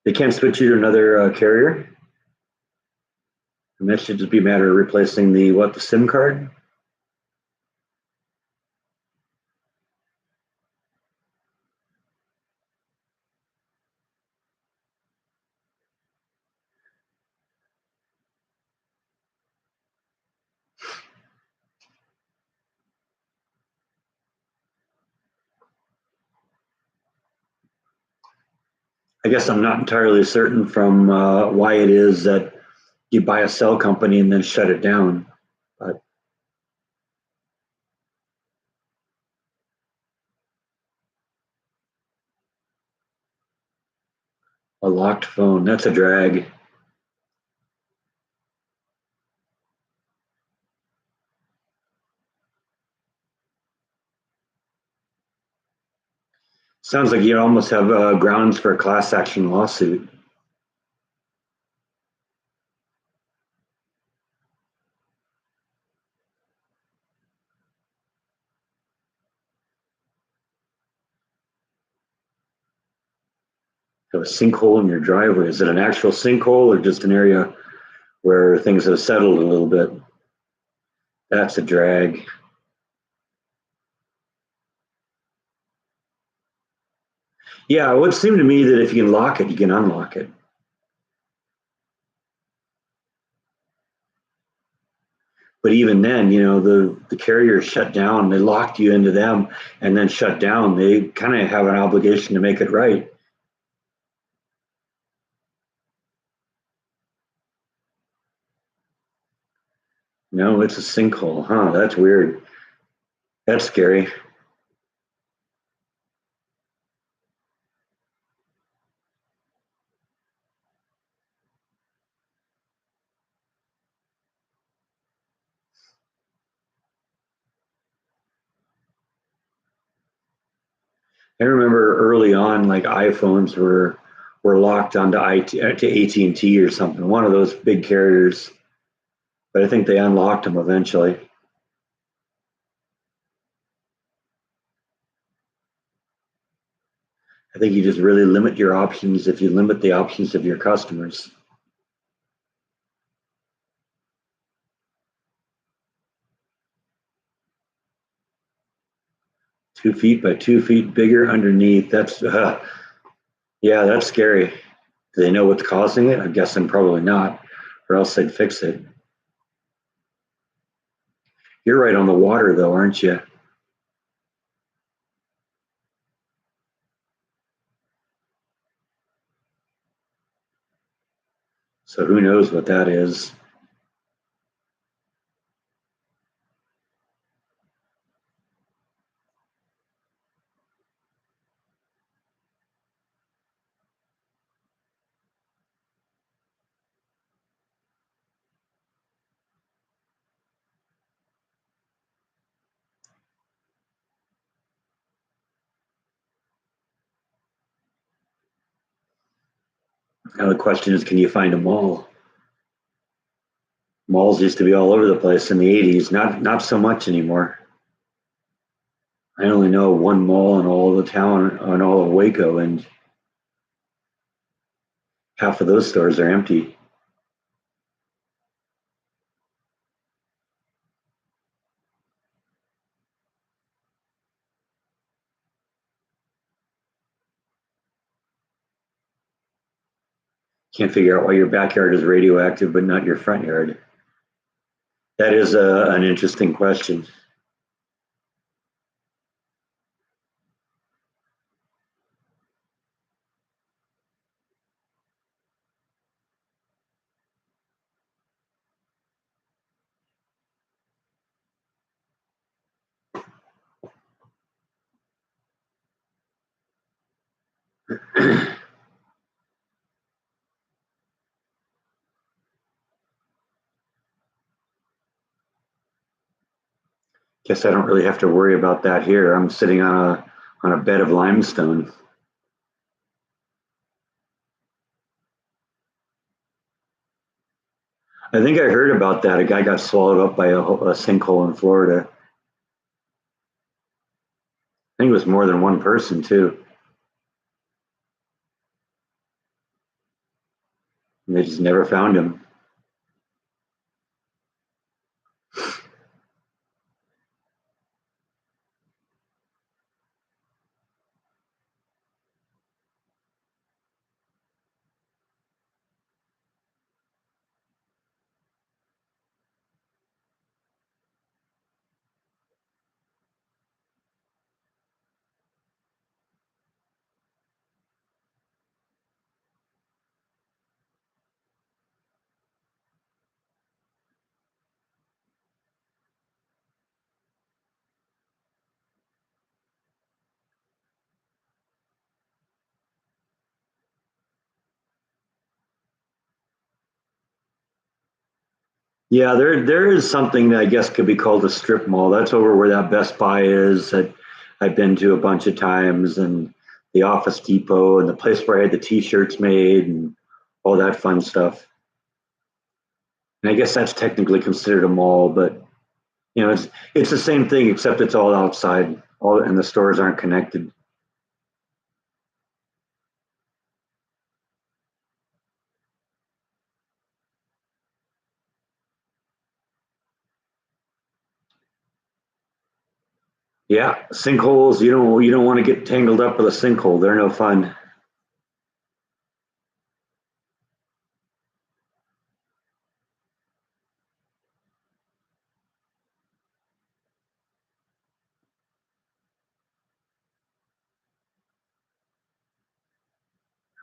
They can't switch you to another carrier, and that should just be a matter of replacing the SIM card. I guess I'm not entirely certain from why it is that you buy a cell company and then shut it down. But a locked phone, that's a drag. Sounds like you almost have grounds for a class action lawsuit. have a sinkhole in your driveway. Is it an actual sinkhole or just an area where things have settled a little bit? That's a drag. Yeah, it would seem to me that if you can lock it, you can unlock it. But even then, the carriers shut down, they locked you into them and then shut down. They kind of have an obligation to make it right. No, it's a sinkhole. Huh, that's weird. That's scary. I remember early on, like iPhones were locked onto to AT&T or something, one of those big carriers. But I think they unlocked them eventually. I think you just really limit your options if you limit the options of your customers. 2 feet by 2 feet bigger underneath. Yeah, that's scary. Do they know what's causing it? I'm guessing probably not, or else they'd fix it. You're right on the water, though, aren't you? So who knows what that is? Now the question is, can you find a mall? Malls used to be all over the place in the '80s. Not so much anymore. I only know one mall in all of the town, on all of Waco, and half of those stores are empty. Can't figure out why your backyard is radioactive, but not your front yard. That is an interesting question. Guess I don't really have to worry about that here. I'm sitting on a bed of limestone. I think I heard about that. A guy got swallowed up by a sinkhole in Florida. I think it was more than one person too. And they just never found him. Yeah, there is something that I guess could be called a strip mall. That's over where that Best Buy is that I've been to a bunch of times, and the Office Depot, and the place where I had the T-shirts made, and all that fun stuff. And I guess that's technically considered a mall, but it's the same thing except it's all outside, all and the stores aren't connected. Yeah, sinkholes. You don't want to get tangled up with a sinkhole. They're no fun.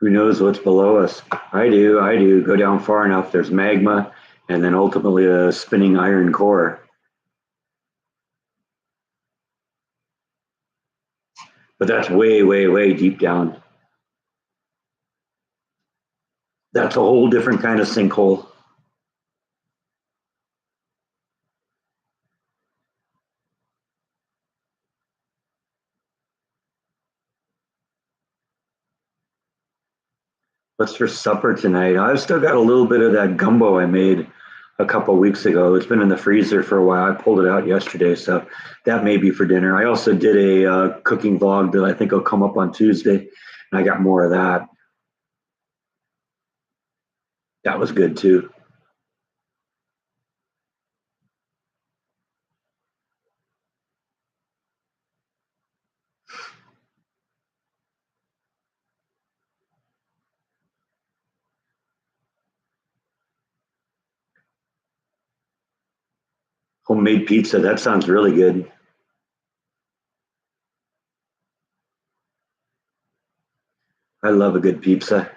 Who knows what's below us? I do. I do. Go down far enough. There's magma, and then ultimately a spinning iron core. But that's way, way, way deep down. That's a whole different kind of sinkhole. What's for supper tonight? I've still got a little bit of that gumbo I made a couple weeks ago. It's been in the freezer for a while. I pulled it out yesterday, so that may be for dinner. I also did a cooking vlog that I think will come up on Tuesday, and I got more of that. That was good too. Homemade pizza. That sounds really good. I love a good pizza.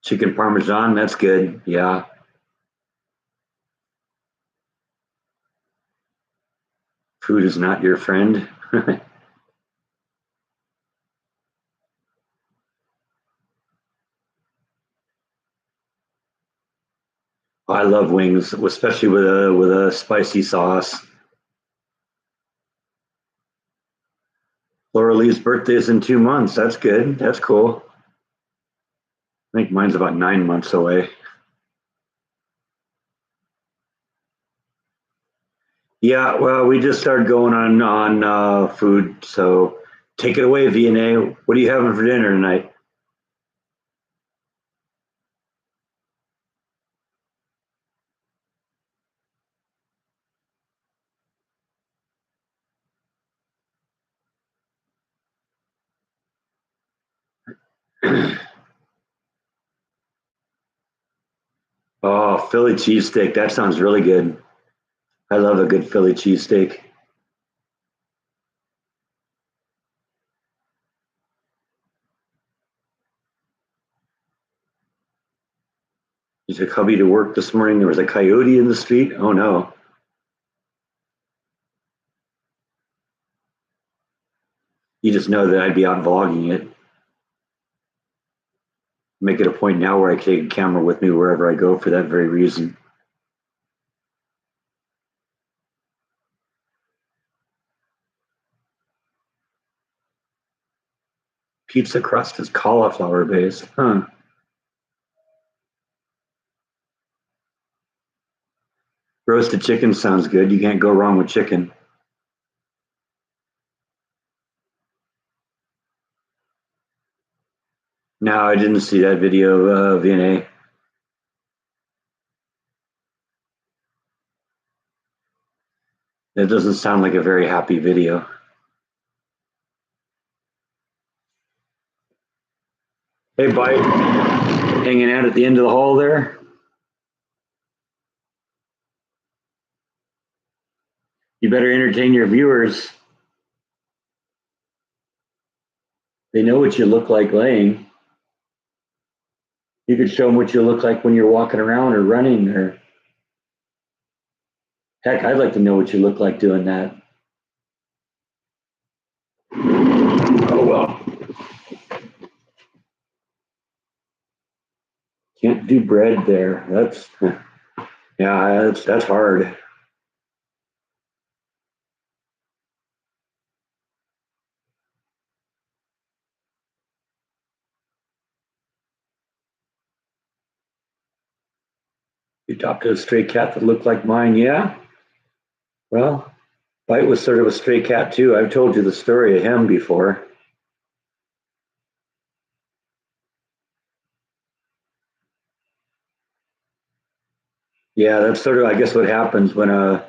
Chicken parmesan. That's good. Yeah. Food is not your friend. I love wings, especially with a spicy sauce. Laura Lee's birthday is in 2 months. That's good. That's cool. I think mine's about 9 months away. Yeah, well, we just started going on food, so take it away, VNA. What are you having for dinner tonight? Oh, Philly cheesesteak. That sounds really good. I love a good Philly cheesesteak. You took hubby to work this morning. There was a coyote in the street. Oh no. You just know that I'd be out vlogging it. Make it a point now where I take a camera with me wherever I go for that very reason. Pizza crust is cauliflower based. Huh. Roasted chicken sounds good. You can't go wrong with chicken. No, I didn't see that video, VNA. That doesn't sound like a very happy video. Hey, Bite, hanging out at the end of the hall there. You better entertain your viewers. They know what you look like laying. You could show them what you look like when you're walking around or running, or heck, I'd like to know what you look like doing that. Oh well, can't do bread there. That's yeah, that's hard. You adopted a stray cat that looked like mine, yeah. Well, Bite was sort of a stray cat too. I've told you the story of him before. Yeah, that's sort of, I guess, what happens when a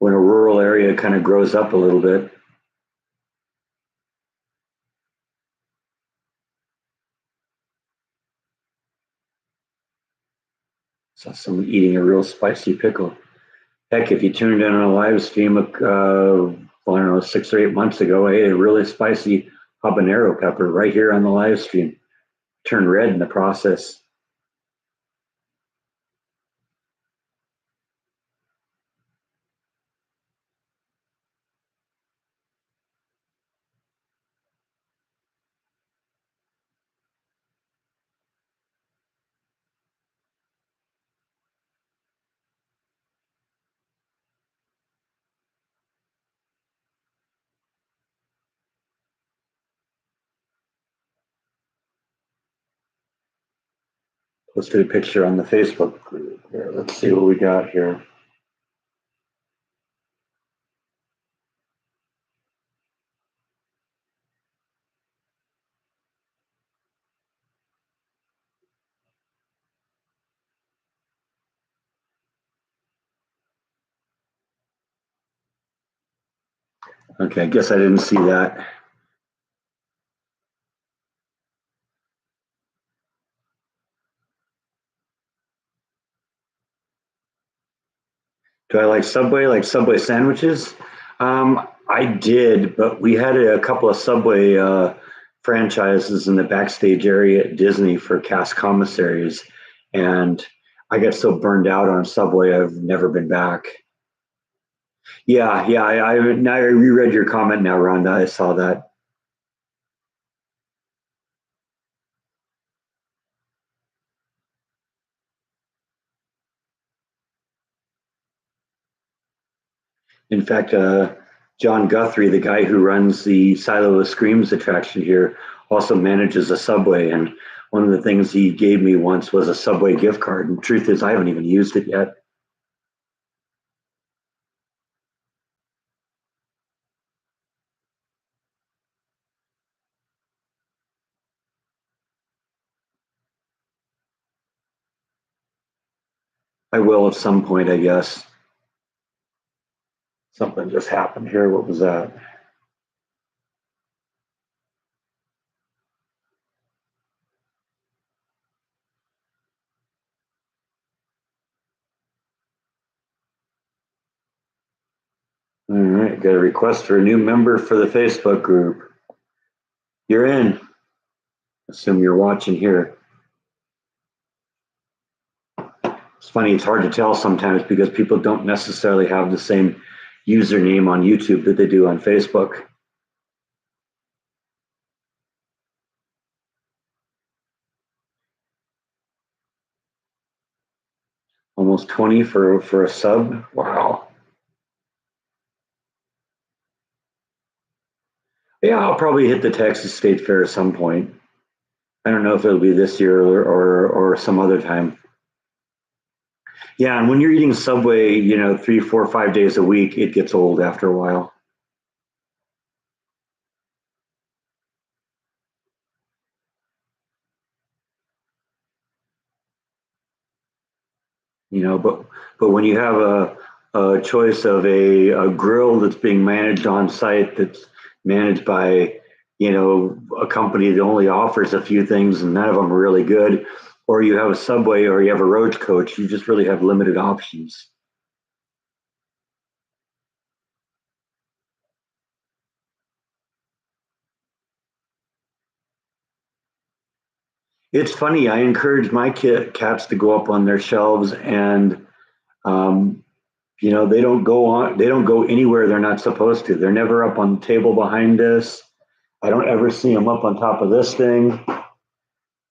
rural area kind of grows up a little bit. So someone eating a real spicy pickle. Heck, if you tuned in on a live stream, I don't know, 6 or 8 months ago, I ate a really spicy habanero pepper right here on the live stream. Turned red in the process. Posted a picture on the Facebook group. Here, let's see what we got here. Okay, I guess I didn't see that. Do I like Subway? Like Subway sandwiches? I did, but we had a couple of Subway franchises in the backstage area at Disney for cast commissaries, and I got so burned out on Subway, I've never been back. Yeah, yeah. Now I reread your comment now, Rhonda. I saw that. In fact, John Guthrie, the guy who runs the Silo of Screams attraction here, also manages a Subway. And one of the things he gave me once was a Subway gift card. And truth is, I haven't even used it yet. I will at some point, I guess. Something just happened here. What was that? All right, got a request for a new member for the Facebook group. You're in. Assume you're watching here. It's funny, it's hard to tell sometimes because people don't necessarily have the same username on YouTube that they do on Facebook. Almost 20 for a sub. Wow. Yeah, I'll probably hit the Texas State Fair at some point. I don't know if it'll be this year or some other time. Yeah, and when you're eating Subway, 3, 4, 5 days a week, it gets old after a while. But when you have a choice of a grill that's being managed on site, that's managed by a company that only offers a few things and none of them are really good, or you have a Subway or you have a Roach Coach, you just really have limited options. It's funny. I encourage my cats to go up on their shelves, and um, they don't go anywhere they're not supposed to. They're never up on the table behind us. I don't ever see them up on top of this thing.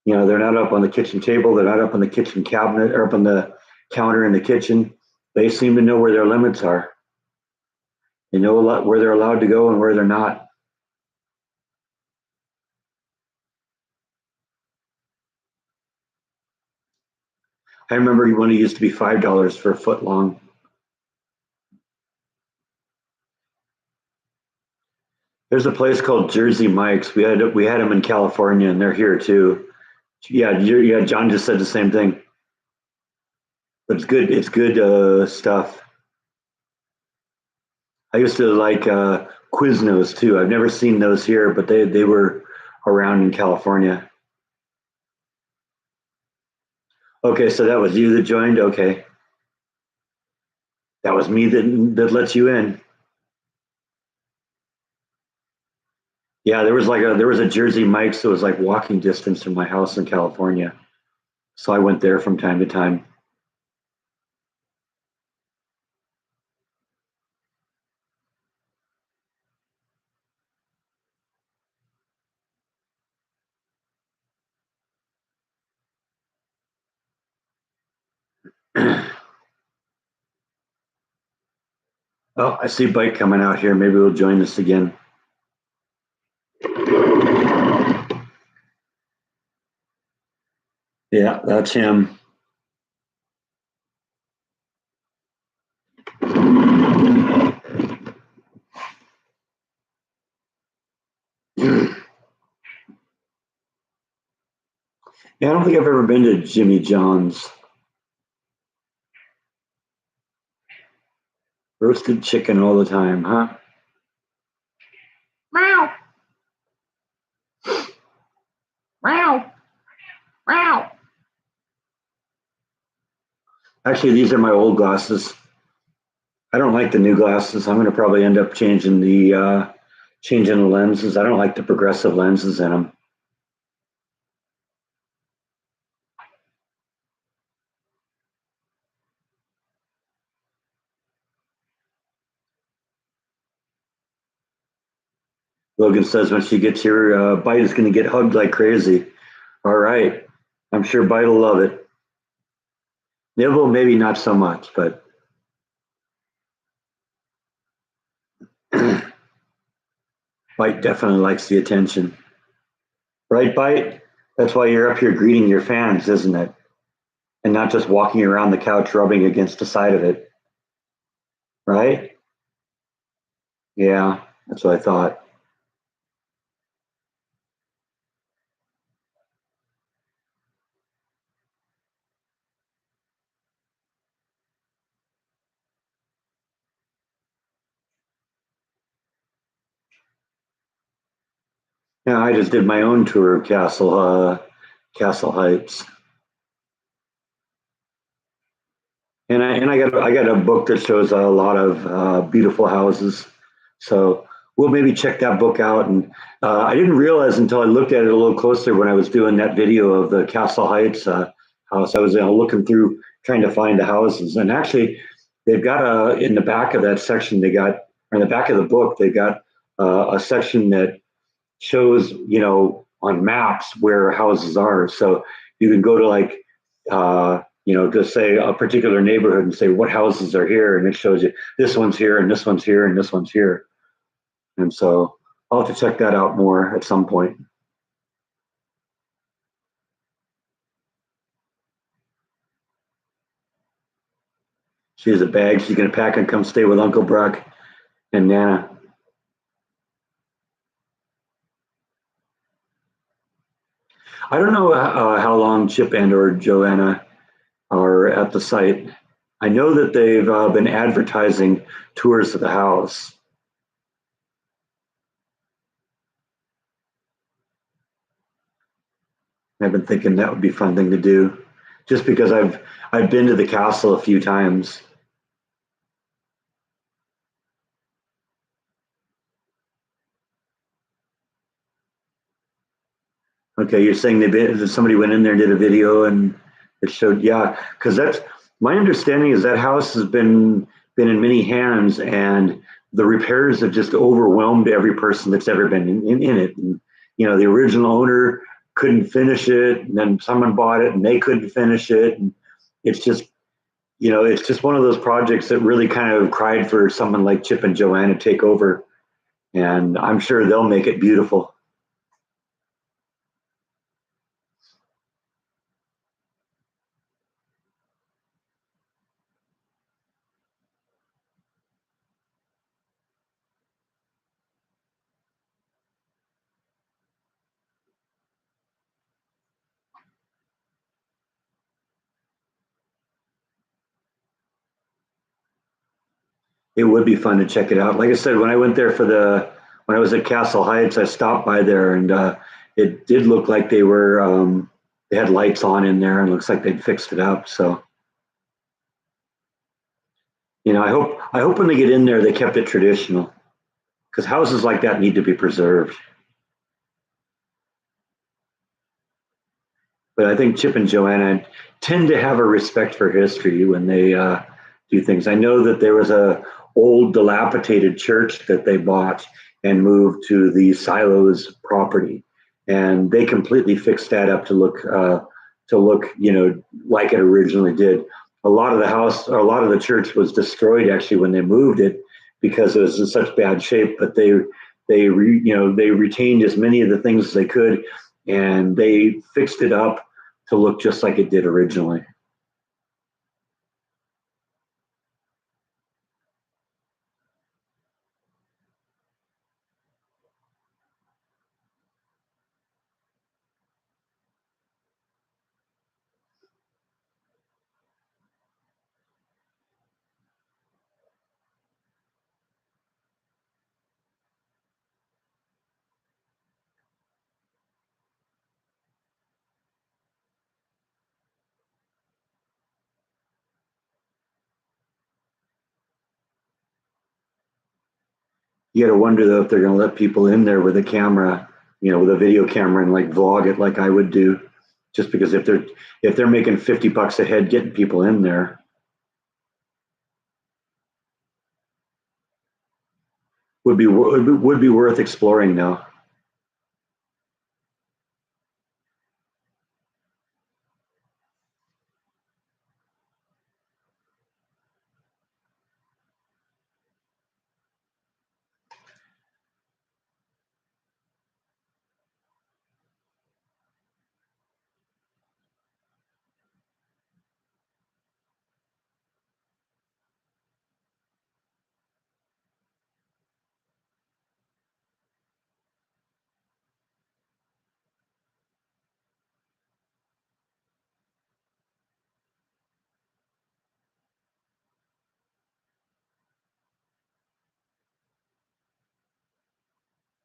They're not up on the kitchen table. They're not up on the kitchen cabinet or up on the counter in the kitchen. They seem to know where their limits are. They know a lot where they're allowed to go and where they're not. I remember when it used to be $5 for a foot long. There's a place called Jersey Mike's. We had them in California, and they're here too. Yeah, yeah. John just said the same thing. But it's good. It's good stuff. I used to like Quiznos too. I've never seen those here, but they were around in California. Okay, so that was you that joined. Okay, that was me that lets you in. Yeah, there was a Jersey Mike's that was like walking distance from my house in California, so I went there from time to time. Oh, I see Bike coming out here. Maybe we'll join us again. Yeah, that's him. Yeah, I don't think I've ever been to Jimmy John's. Roasted chicken all the time, huh? Meow, meow, meow. Actually, these are my old glasses. I don't like the new glasses. I'm going to probably end up changing the lenses. I don't like the progressive lenses in them. Logan says when she gets here, Bite is going to get hugged like crazy. All right. I'm sure Bite will love it. Nibble, maybe not so much, but Bite definitely likes the attention. Right, Bite? That's why you're up here greeting your fans, isn't it? And not just walking around the couch rubbing against the side of it. Right? Yeah, that's what I thought. Yeah, I just did my own tour of Castle Heights. And I got a book that shows a lot of beautiful houses. So we'll maybe check that book out. And I didn't realize until I looked at it a little closer when I was doing that video of the Castle Heights house. I was looking through trying to find the houses, and actually, they've got in the back of that section or in the back of the book they got a section that shows on maps where houses are. So you can go to like to say a particular neighborhood and say what houses are here, and it shows you this one's here and this one's here and this one's here. And so I'll have to check that out more at some point. She has a bag. She's gonna pack and come stay with Uncle Brock and Nana. I don't know how long Chip and or Joanna are at the site. I know that they've been advertising tours of the house. I've been thinking that would be a fun thing to do, just because I've been to the castle a few times. Okay, you're saying somebody went in there and did a video and it showed, yeah, because that's my understanding is that house has been in many hands, and the repairs have just overwhelmed every person that's ever been in it. And, the original owner couldn't finish it, and then someone bought it and they couldn't finish it, and it's just it's just one of those projects that really kind of cried for someone like Chip and Joanne to take over, and I'm sure they'll make it beautiful. It would be fun to check it out. Like I said, when I went there when I was at Castle Heights, I stopped by there, and it did look like they had lights on in there, and it looks like they'd fixed it up. So, I hope when they get in there, they kept it traditional, because houses like that need to be preserved. But I think Chip and Joanna tend to have a respect for history when they do things. I know that there was a old dilapidated church that they bought and moved to the Silos property, and they completely fixed that up to look like it originally did. A lot of the church was destroyed actually when they moved it because it was in such bad shape. But they retained as many of the things as they could, and they fixed it up to look just like it did originally. You got to wonder though if they're going to let people in there with a camera, with a video camera and like vlog it like I would do, just because if they're making $50 a head getting people in there, would be worth exploring now.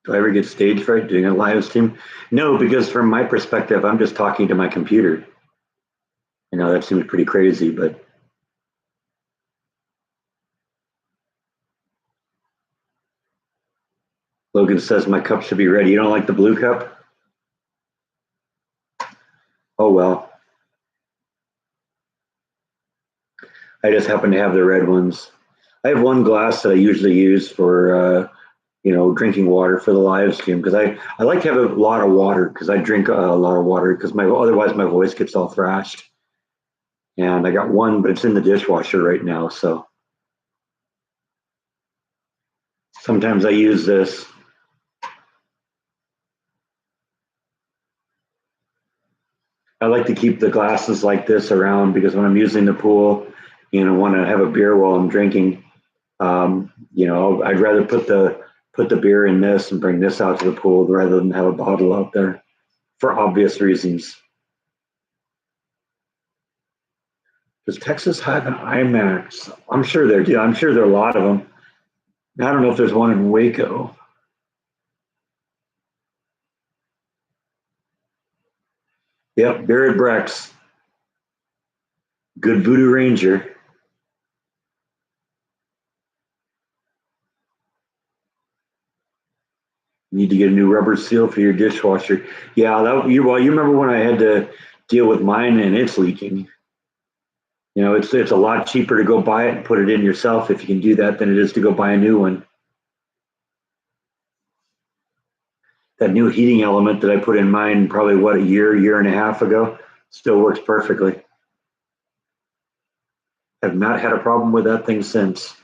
Do I ever get stage fright doing a live stream? No, because from my perspective, I'm just talking to my computer. That seems pretty crazy, but Logan says my cup should be ready. You don't like the blue cup? Oh well. I just happen to have the red ones. I have one glass that I usually use for drinking water for the live stream, because I like to have a lot of water, because I drink a lot of water because my otherwise my voice gets all thrashed. And I got one, but it's in the dishwasher right now. So sometimes I use this. I like to keep the glasses like this around because when I'm using the pool, want to have a beer while I'm drinking. I'd rather put the beer in this and bring this out to the pool rather than have a bottle out there for obvious reasons. Does Texas have an IMAX? I'm sure there do. I'm sure there are a lot of them. I don't know if there's one in Waco. Yep, Barrett Brex. Good Voodoo Ranger. You need to get a new rubber seal for your dishwasher. Yeah, you remember when I had to deal with mine and it's leaking. It's a lot cheaper to go buy it and put it in yourself if you can do that than it is to go buy a new one. That new heating element that I put in mine probably a year and a half ago still works perfectly. Have not had a problem with that thing since.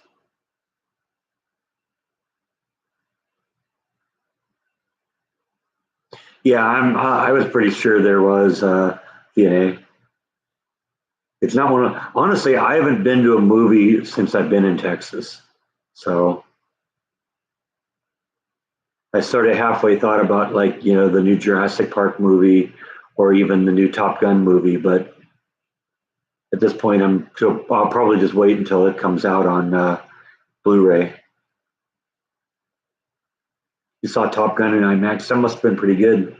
Yeah, I was pretty sure there was DNA. It's not one of, honestly, I haven't been to a movie since I've been in Texas. So I sort of halfway thought about the new Jurassic Park movie or even the new Top Gun movie, but at this point I'll probably just wait until it comes out on Blu-ray. You saw Top Gun in IMAX. That must have been pretty good.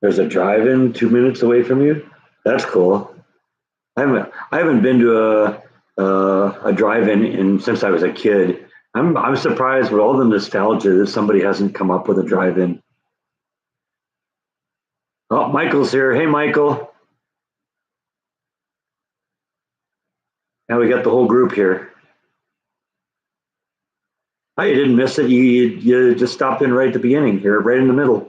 There's a drive-in 2 minutes away from you. That's cool. I haven't been to a drive-in since I was a kid. I'm surprised with all the nostalgia that somebody hasn't come up with a drive-in. Oh, Michael's here. Hey, Michael. Now we got the whole group here. Oh, you didn't miss it. You just stopped in right at the beginning here, right in the middle.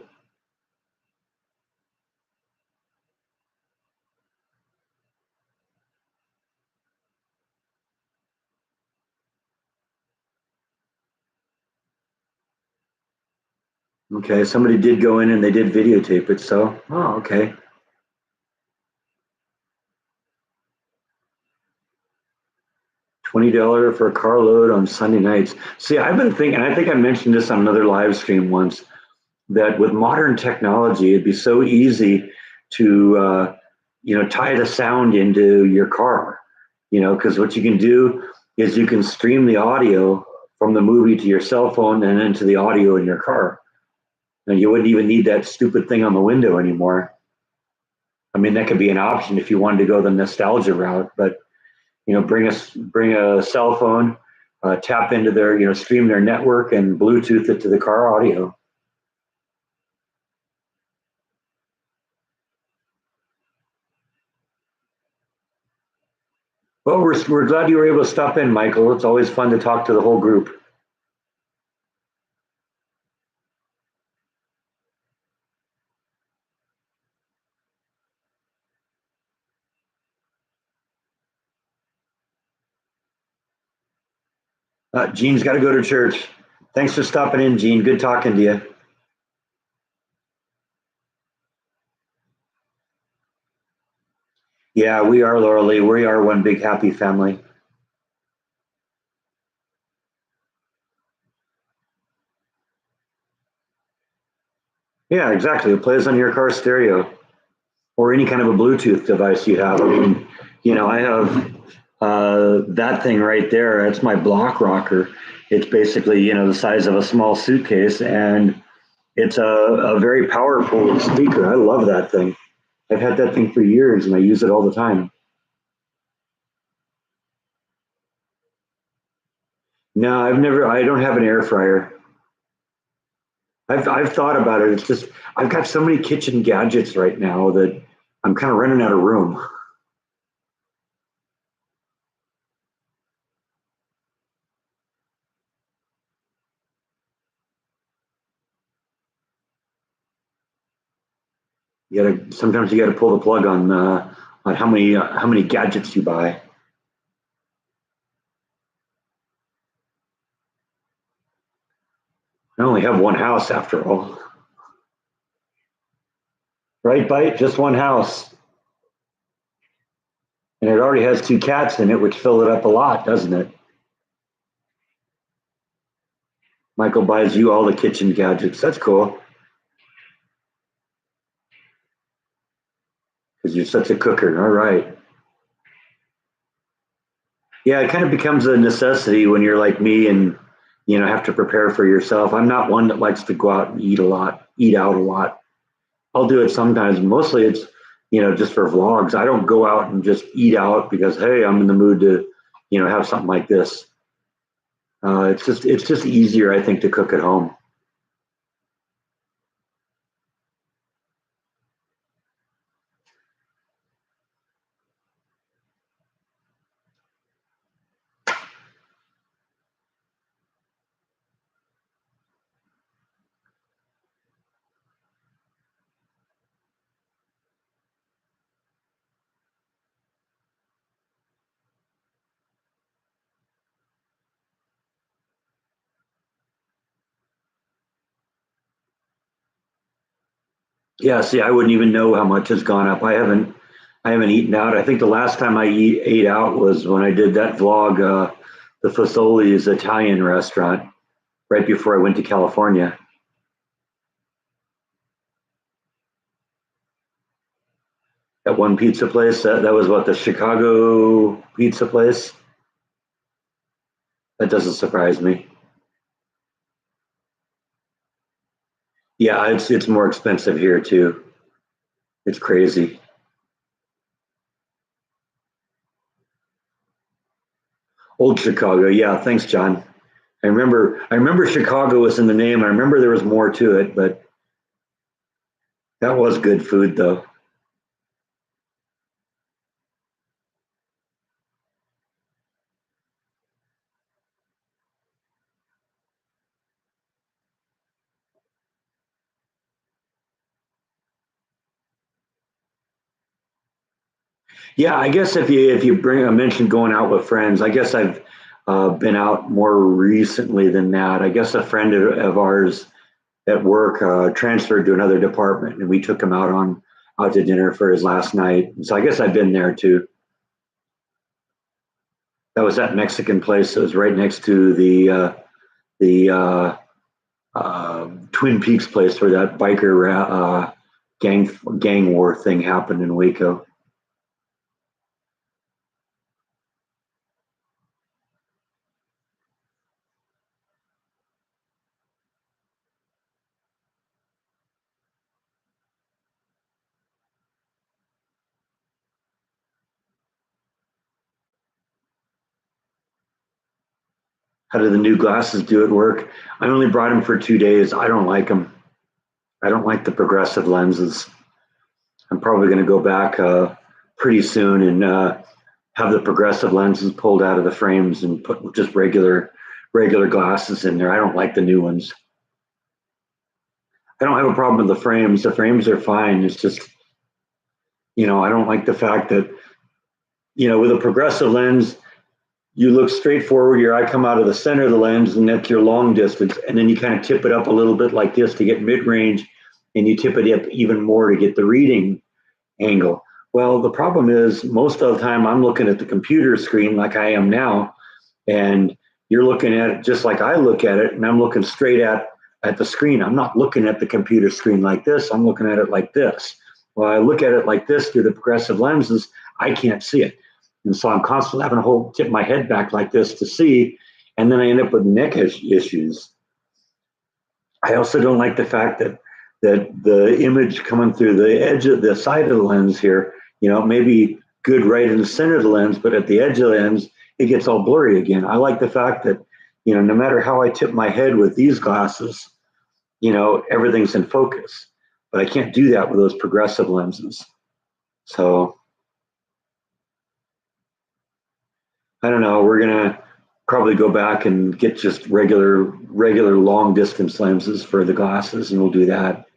Okay, somebody did go in and they did videotape it. So, oh, okay. $20 for a carload on Sunday nights. See, I've been thinking. I think I mentioned this on another live stream once. That with modern technology, it'd be so easy to tie the sound into your car. Because what you can do is you can stream the audio from the movie to your cell phone and into the audio in your car. And you wouldn't even need that stupid thing on the window anymore. I mean, that could be an option if you wanted to go the nostalgia route. But bring a cell phone, tap into their stream their network and Bluetooth it to the car audio. Well, we're glad you were able to stop in, Michael. It's always fun to talk to the whole group. Gene's got to go to church. Thanks for stopping in, Gene. Good talking to you. Yeah, we are, Laura Lee. We are one big happy family. Yeah, exactly. It plays on your car stereo or any kind of a Bluetooth device you have. I mean, I have that thing right there. That's my block rocker. It's basically, the size of a small suitcase, and it's a very powerful speaker. I love that thing. I've had that thing for years, and I use it all the time. No, I've never. I don't have an air fryer. I've thought about it. It's just I've got so many kitchen gadgets right now that I'm kind of running out of room. You gotta pull the plug on how many gadgets you buy. I only have one house after all, right? Bite just one house, and it already has two cats in it, which fill it up a lot, doesn't it? Michael buys you all the kitchen gadgets. That's cool because you're such a cooker. All right. Yeah, it kind of becomes a necessity when you're like me and have to prepare for yourself. I'm not one that likes to go out and eat out a lot. I'll do it sometimes. Mostly it's just for vlogs. I don't go out and just eat out because hey, I'm in the mood to have something like this. It's just easier, I think, to cook at home. Yeah, see, I wouldn't even know how much has gone up. I haven't I haven't eaten out. I think the last time I ate out was when I did that vlog, the Fasoli's Italian restaurant, right before I went to California. At one pizza place. That was what, the Chicago pizza place? That doesn't surprise me. Yeah, it's more expensive here too. It's crazy. Old Chicago. Yeah, thanks, John. I remember Chicago was in the name. I remember there was more to it, but that was good food though. Yeah, I guess if you bring I mentioned going out with friends, I guess I've been out more recently than that. I guess a friend of ours at work transferred to another department, and we took him out to dinner for his last night. So I guess I've been there too. That was that Mexican place that was right next to the Twin Peaks place where that biker gang war thing happened in Waco. How did the new glasses do at work? I only brought them for 2 days. I don't like them. I don't like the progressive lenses. I'm probably going to go back pretty soon and have the progressive lenses pulled out of the frames and put just regular glasses in there. I don't like the new ones. I don't have a problem with the frames. The frames are fine. It's just, I don't like the fact that, with a progressive lens, you look straight forward, your eye come out of the center of the lens, and that's your long distance. And then you kind of tip it up a little bit like this to get mid range, and you tip it up even more to get the reading angle. Well, the problem is most of the time I'm looking at the computer screen like I am now, and you're looking at it just like I look at it, and I'm looking straight at the screen. I'm not looking at the computer screen like this. I'm looking at it like this. Well, I look at it like this through the progressive lenses, I can't see it. And so I'm constantly having to tip my head back like this to see, and then I end up with neck issues. I also don't like the fact that the image coming through the edge of the side of the lens here, maybe good right in the center of the lens, but at the edge of the lens, it gets all blurry again. I like the fact that, no matter how I tip my head with these glasses, everything's in focus. But I can't do that with those progressive lenses. So I don't know. We're gonna probably go back and get just regular long distance lenses for the glasses, and we'll do that.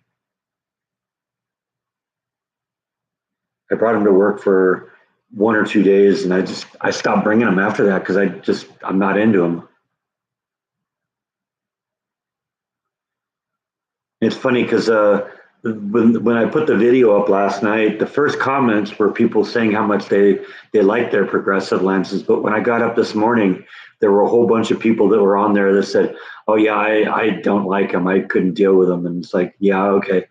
I brought them to work for 1 or 2 days, and I stopped bringing them after that because I'm not into them. It's funny because when I put the video up last night, the first comments were people saying how much they like their progressive lenses. But when I got up this morning, there were a whole bunch of people that were on there that said, "Oh yeah, I don't like them. I couldn't deal with them." And it's like, yeah, okay.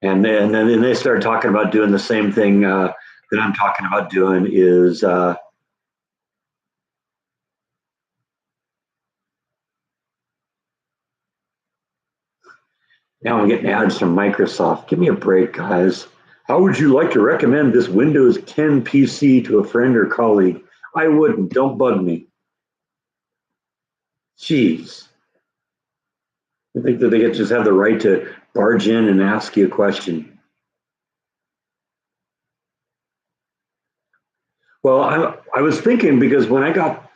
And then they started talking about doing the same thing that I'm talking about doing is now I'm getting ads from Microsoft. Give me a break, guys. How would you like to recommend this Windows 10 PC to a friend or colleague? I wouldn't. Don't bug me. Jeez. I think that they just have the right to barge in and ask you a question. Well, I was thinking because when I got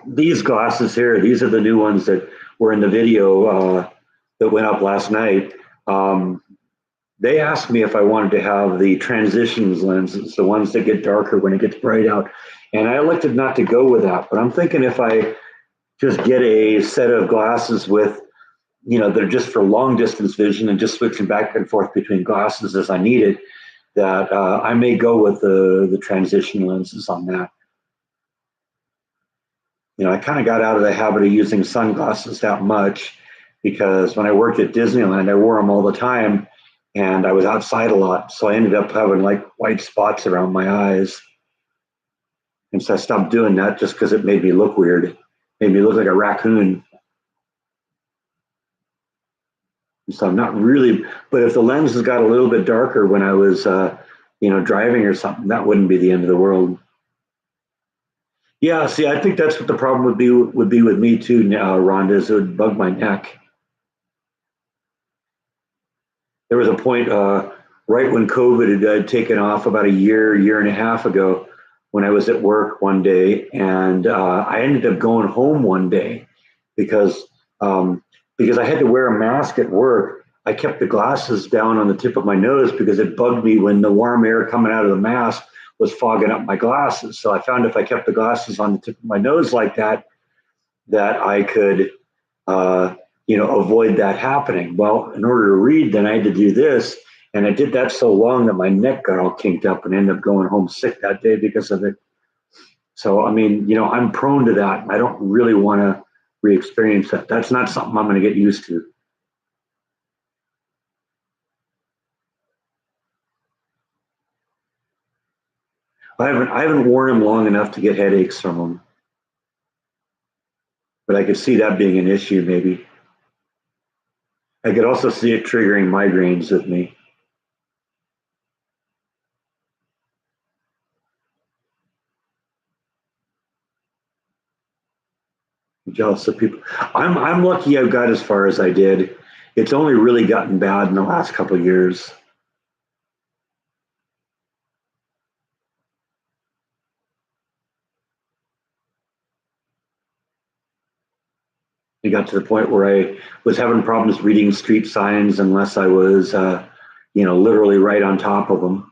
these glasses here, these are the new ones that were in the video that went up last night. Um, they asked me if I wanted to have the transitions lenses, the ones that get darker when it gets bright out. And I elected not to go with that. But I'm thinking if I just get a set of glasses with, they're just for long distance vision and just switching back and forth between glasses as I need it, that I may go with the transition lenses on that. I kind of got out of the habit of using sunglasses that much because when I worked at Disneyland, I wore them all the time and I was outside a lot. So I ended up having like white spots around my eyes. And so I stopped doing that just because it made me look weird, made me look like a raccoon. And so I'm not really, but if the lenses got a little bit darker when I was, driving or something, that wouldn't be the end of the world. Yeah, see, I think that's what the problem would be with me too, Rhonda, is it would bug my neck. There was a point right when COVID had taken off about a year and a half ago when I was at work one day, and I ended up going home one day because because I had to wear a mask at work. I kept the glasses down on the tip of my nose because it bugged me when the warm air coming out of the mask was fogging up my glasses. So I found if I kept the glasses on the tip of my nose like that, that I could, avoid that happening. Well, in order to read, then I had to do this. And I did that so long that my neck got all kinked up and ended up going home sick that day because of it. So, I mean, I'm prone to that. I don't really want to re-experience that. That's not something I'm going to get used to. I haven't worn them long enough to get headaches from them, but I could see that being an issue maybe. I could also see it triggering migraines with me. I'm jealous of people. I'm lucky I've got as far as I did. It's only really gotten bad in the last couple of years. It got to the point where I was having problems reading street signs unless I was, literally right on top of them.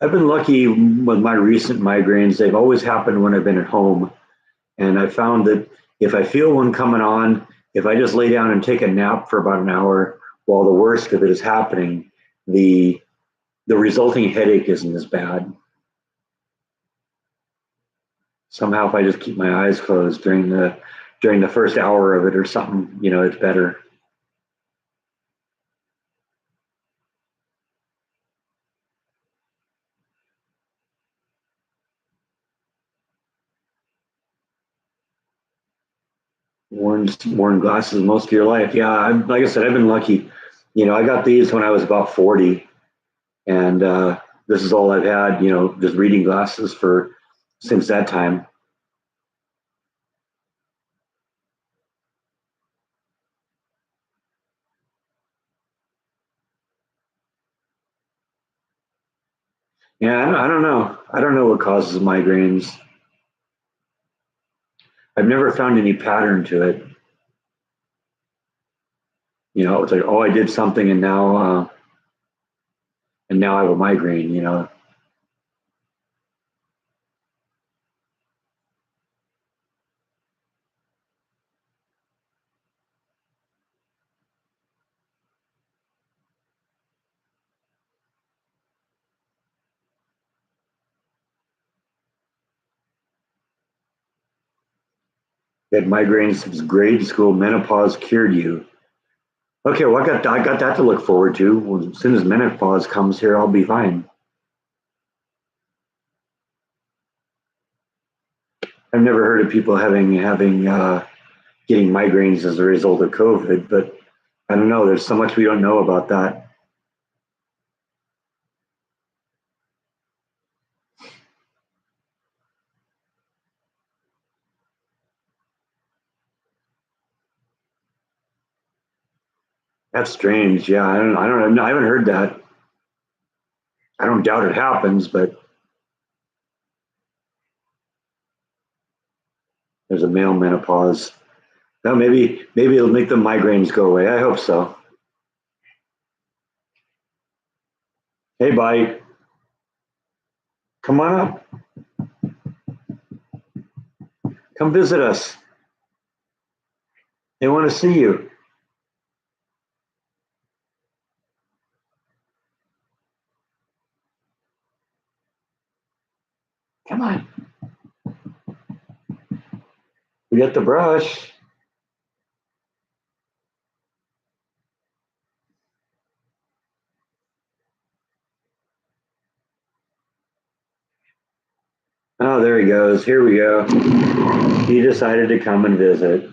I've been lucky with my recent migraines. They've always happened when I've been at home. And I found that if I feel one coming on, if I just lay down and take a nap for about an hour while the worst of it is happening, the the resulting headache isn't as bad. Somehow if I just keep my eyes closed during the first hour of it or something, it's better. Worn glasses most of your life. Yeah, like I said, I've been lucky. I got these when I was about 40, and this is all I've had. Just reading glasses for since that time. Yeah, I don't know. I don't know what causes migraines. I've never found any pattern to it. It's like, oh, I did something, and now I have a migraine. You had migraines since grade school. Menopause cured you. Okay, well, I got that to look forward to. Well, as soon as menopause comes here, I'll be fine. I've never heard of people having getting migraines as a result of COVID, but I don't know. There's so much we don't know about that. That's strange. Yeah, I don't know. I haven't heard that. I don't doubt it happens, but there's a male menopause. No, maybe it'll make the migraines go away. I hope so. Hey, bye. Come on up. Come visit us. They want to see you. Come on. We got the brush. Oh, there he goes. Here we go. He decided to come and visit.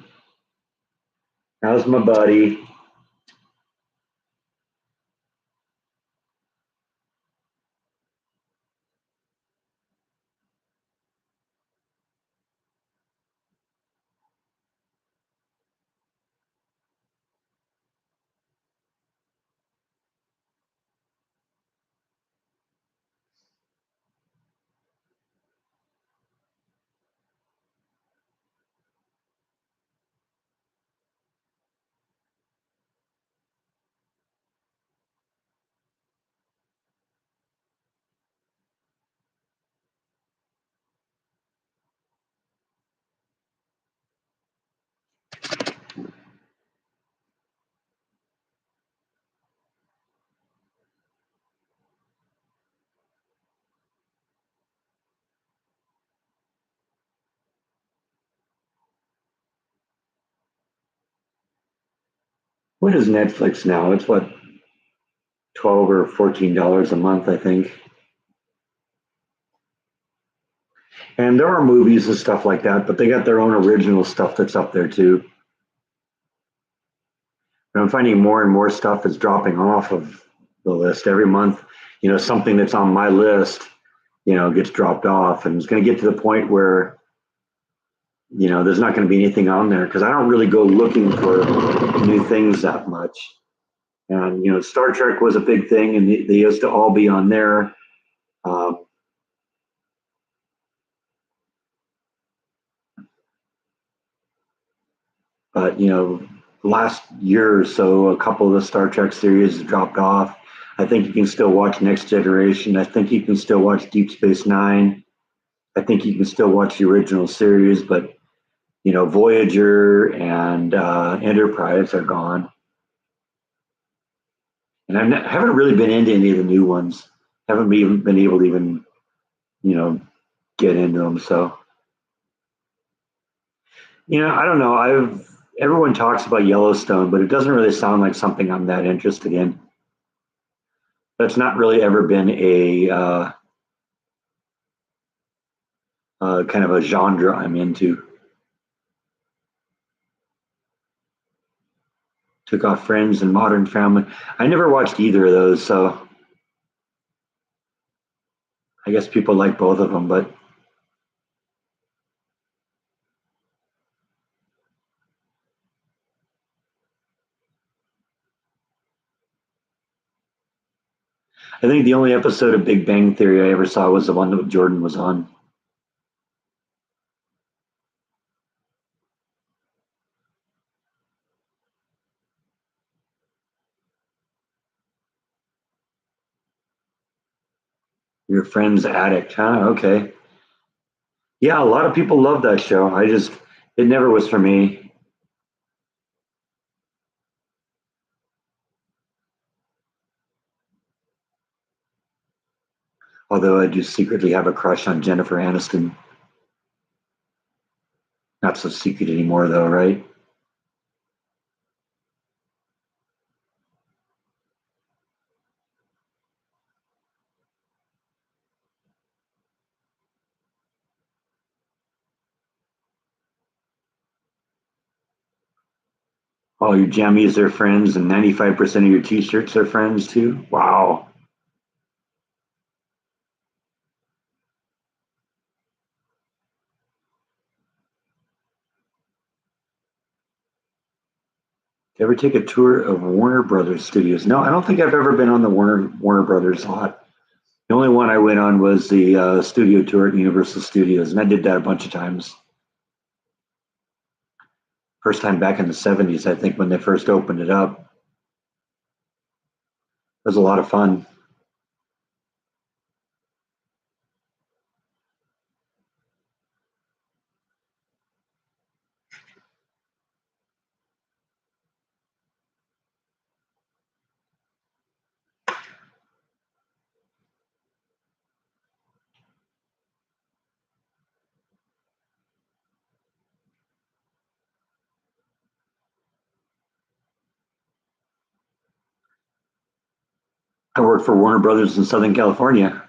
How's my buddy? What is Netflix now? It's what, 12 or $14 a month, I think. And there are movies and stuff like that, but they got their own original stuff that's up there too. And I'm finding more and more stuff is dropping off of the list every month. Something that's on my list, gets dropped off, and it's going to get to the point where there's not going to be anything on there because I don't really go looking for new things that much. And Star Trek was a big thing, and they used to all be on there. Um, but last year or so, a couple of the Star Trek series dropped off. I think you can still watch Next Generation. I think you can still watch Deep Space Nine. I think you can still watch the original series, but Voyager and Enterprise are gone. And haven't really been into any of the new ones. Haven't even been able to even you know get into them. So I don't know. Everyone talks about Yellowstone, but it doesn't really sound like something I'm that interested in. That's not really ever been a kind of a genre I'm into. Took off Friends and Modern Family. I never watched either of those, so I guess people like both of them. But I think the only episode of Big Bang Theory I ever saw was the one that Jordan was on. Your friend's addict, huh? Okay. Yeah, a lot of people love that show. It never was for me. Although I do secretly have a crush on Jennifer Aniston. Not so secret anymore, though, right? All your jammies are friends, and 95% of your t-shirts are friends, too? Wow. Ever take a tour of Warner Brothers Studios? No, I don't think I've ever been on the Warner Brothers lot. The only one I went on was the studio tour at Universal Studios, and I did that a bunch of times. First time back in the 70s, I think, when they first opened it up. It was a lot of fun. I worked for Warner Brothers in Southern California.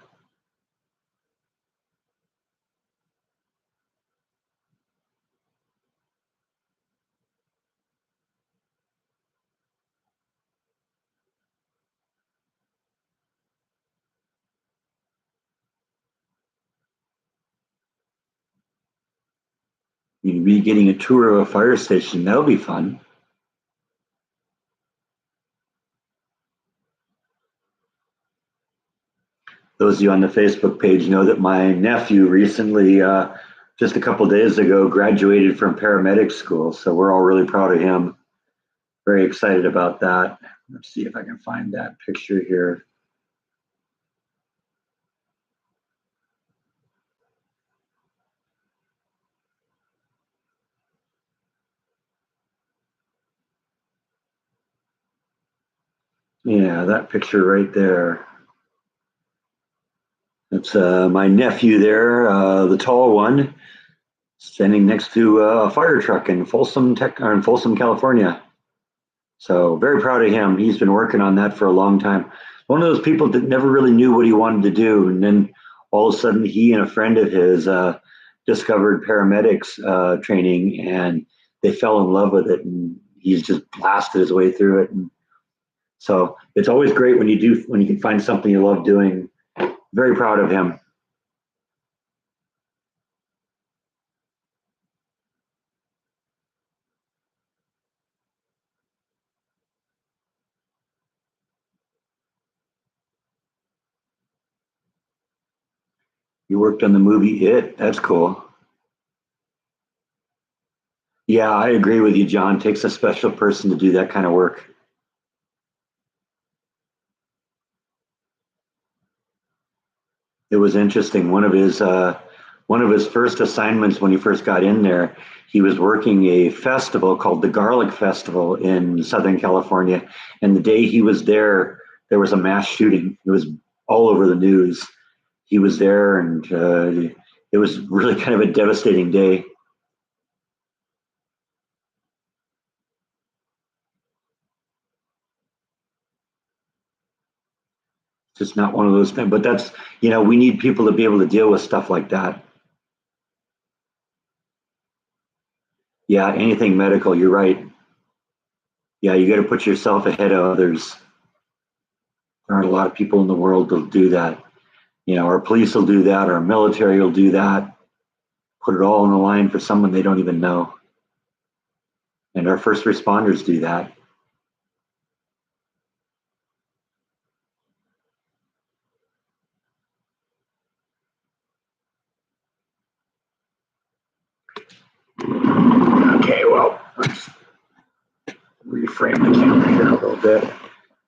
You'd be getting a tour of a fire station. That'll be fun. Those of you on the Facebook page know that my nephew recently, just a couple days ago, graduated from paramedic school. So we're all really proud of him. Very excited about that. Let's see if I can find that picture here. Yeah, that picture right there. That's my nephew there, the tall one, standing next to a fire truck in Folsom, California. So very proud of him. He's been working on that for a long time. One of those people that never really knew what he wanted to do, and then all of a sudden, he and a friend of his discovered paramedics training, and they fell in love with it, and he's just blasted his way through it. And so it's always great when you can find something you love doing. Very proud of him. You worked on the movie It. That's cool. Yeah, I agree with you, John. It takes a special person to do that kind of work. It was interesting. One of his first assignments when he first got in there, he was working a festival called the Garlic Festival in Southern California. And the day he was there was a mass shooting. It was all over the news. He was there, and it was really kind of a devastating day. It's just not one of those things. But we need people to be able to deal with stuff like that. Yeah, anything medical, you're right. Yeah, you got to put yourself ahead of others. There aren't a lot of people in the world that'll do that. Our police will do that, our military will do that, put it all on the line for someone they don't even know. And our first responders do that. Okay, well, let's reframe the camera here a little bit.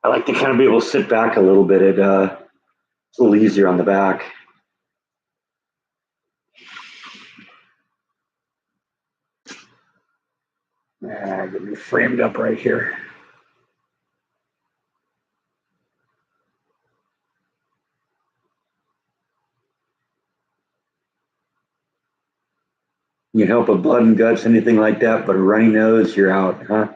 I like to kind of be able to sit back a little bit. It's a little easier on the back. Get me framed up right here. You can help with blood and guts, anything like that, but a runny nose, you're out, huh?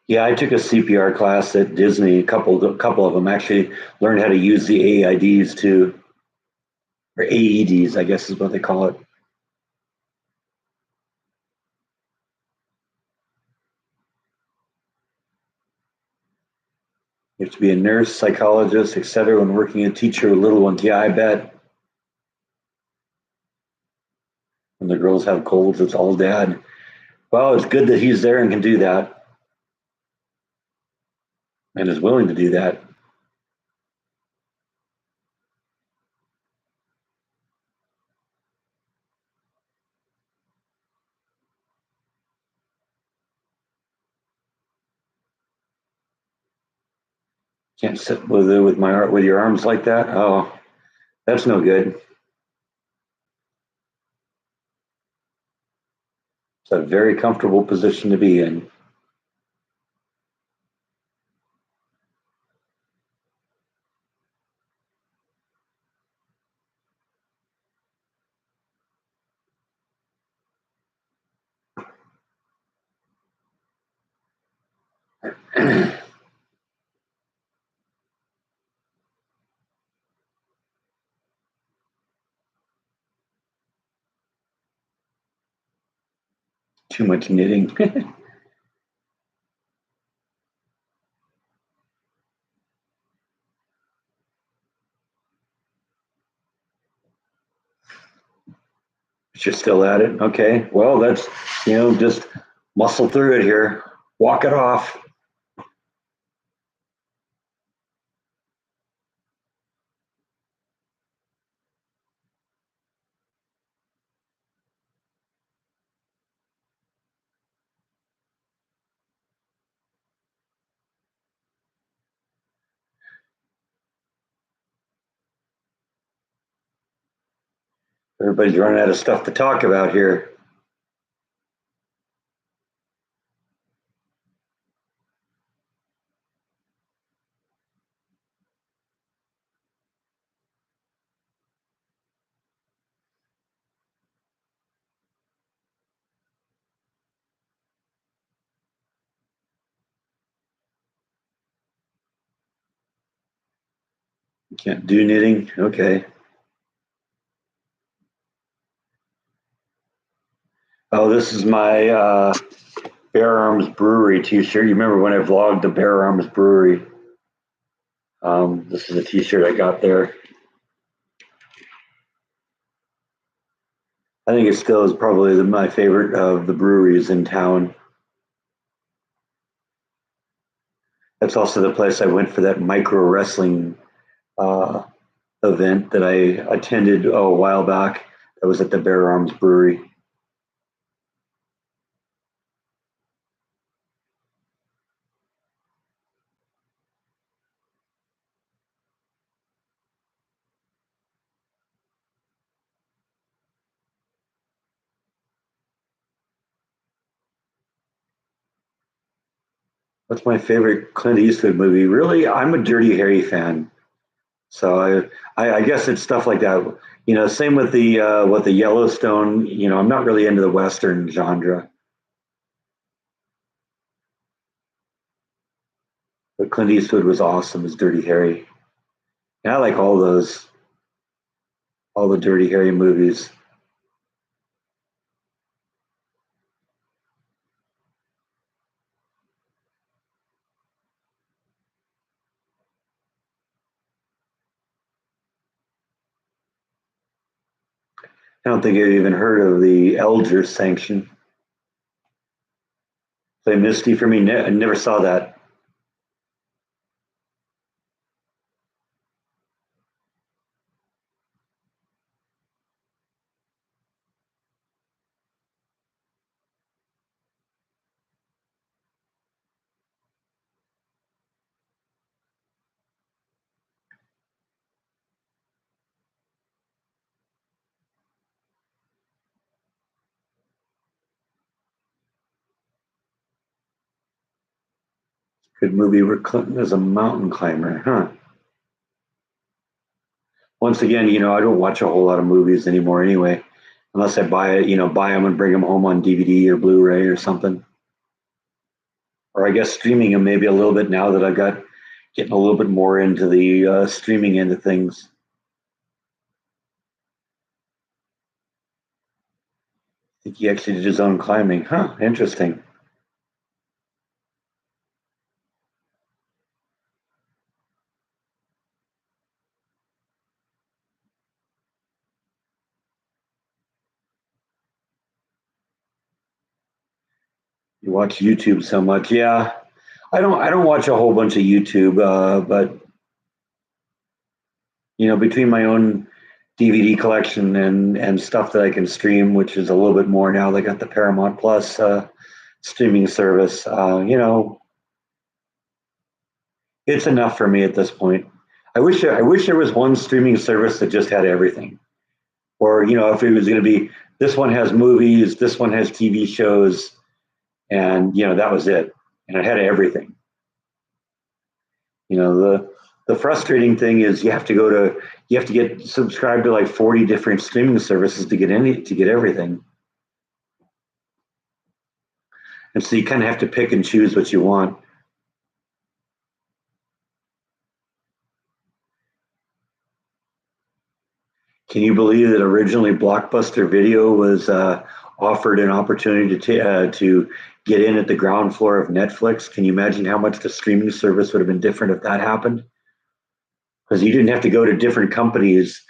Yeah, I took a CPR class at Disney. A couple of them actually learned how to use the AIDs too, or AEDs, I guess is what they call it. You have to be a nurse, psychologist, etc. when working a teacher with little ones. Yeah, I bet. When the girls have colds, it's all dad. Well, it's good that he's there and can do that and is willing to do that. Can't sit with it with my with your arms like that. Oh, that's no good. It's a very comfortable position to be in. Too much knitting. You're still at it. Okay. Well, that's just muscle through it here. Walk it off. Everybody's running out of stuff to talk about here. Can't do knitting. Okay. Oh, this is my Bare Arms Brewery T-shirt. You remember when I vlogged the Bare Arms Brewery? This is a T-shirt I got there. I think it still is probably my favorite of the breweries in town. That's also the place I went for that micro wrestling uh, event that I attended a while back. That was at the Bare Arms Brewery. What's my favorite Clint Eastwood movie? Really, I'm a Dirty Harry fan. So I guess it's stuff like that. Same with the Yellowstone. I'm not really into the Western genre, but Clint Eastwood was awesome as Dirty Harry. And I like all the Dirty Harry movies. I don't think I've even heard of the Elger Sanction. Play Misty for me. I never saw that. Good movie where Clinton is a mountain climber, huh? Once again, I don't watch a whole lot of movies anymore anyway, unless I buy them and bring them home on DVD or Blu-ray or something. Or I guess streaming them maybe a little bit now that I've got getting a little bit more into the streaming end of things. I think he actually did his own climbing. Huh, interesting. You watch YouTube so much. Yeah. I don't watch a whole bunch of YouTube, but between my own DVD collection and stuff that I can stream, which is a little bit more now. They got the Paramount Plus streaming service. It's enough for me at this point. I wish there was one streaming service that just had everything. Or, if it was going to be, this one has movies, this one has TV shows, and, that was it. And it had everything. The frustrating thing is you have to get subscribed to like 40 different streaming services to get everything. And so you kind of have to pick and choose what you want. Can you believe that originally Blockbuster Video was offered an opportunity to get in at the ground floor of Netflix? Can you imagine how much the streaming service would have been different if that happened? Because you didn't have to go to different companies,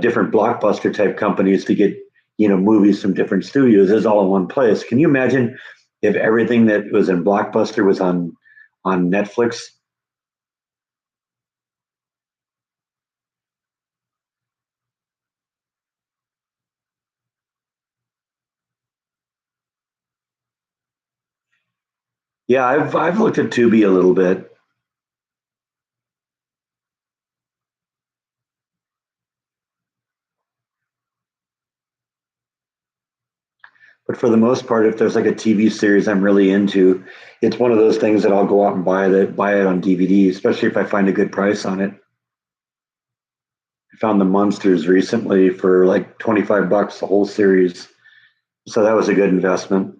different Blockbuster type companies to get movies from different studios. It's all in one place. Can you imagine if everything that was in Blockbuster was on Netflix? Yeah, I've looked at Tubi a little bit. But for the most part, if there's like a TV series I'm really into, it's one of those things that I'll go out and buy it on DVD, especially if I find a good price on it. I found The Monsters recently for like 25 bucks the whole series. So that was a good investment.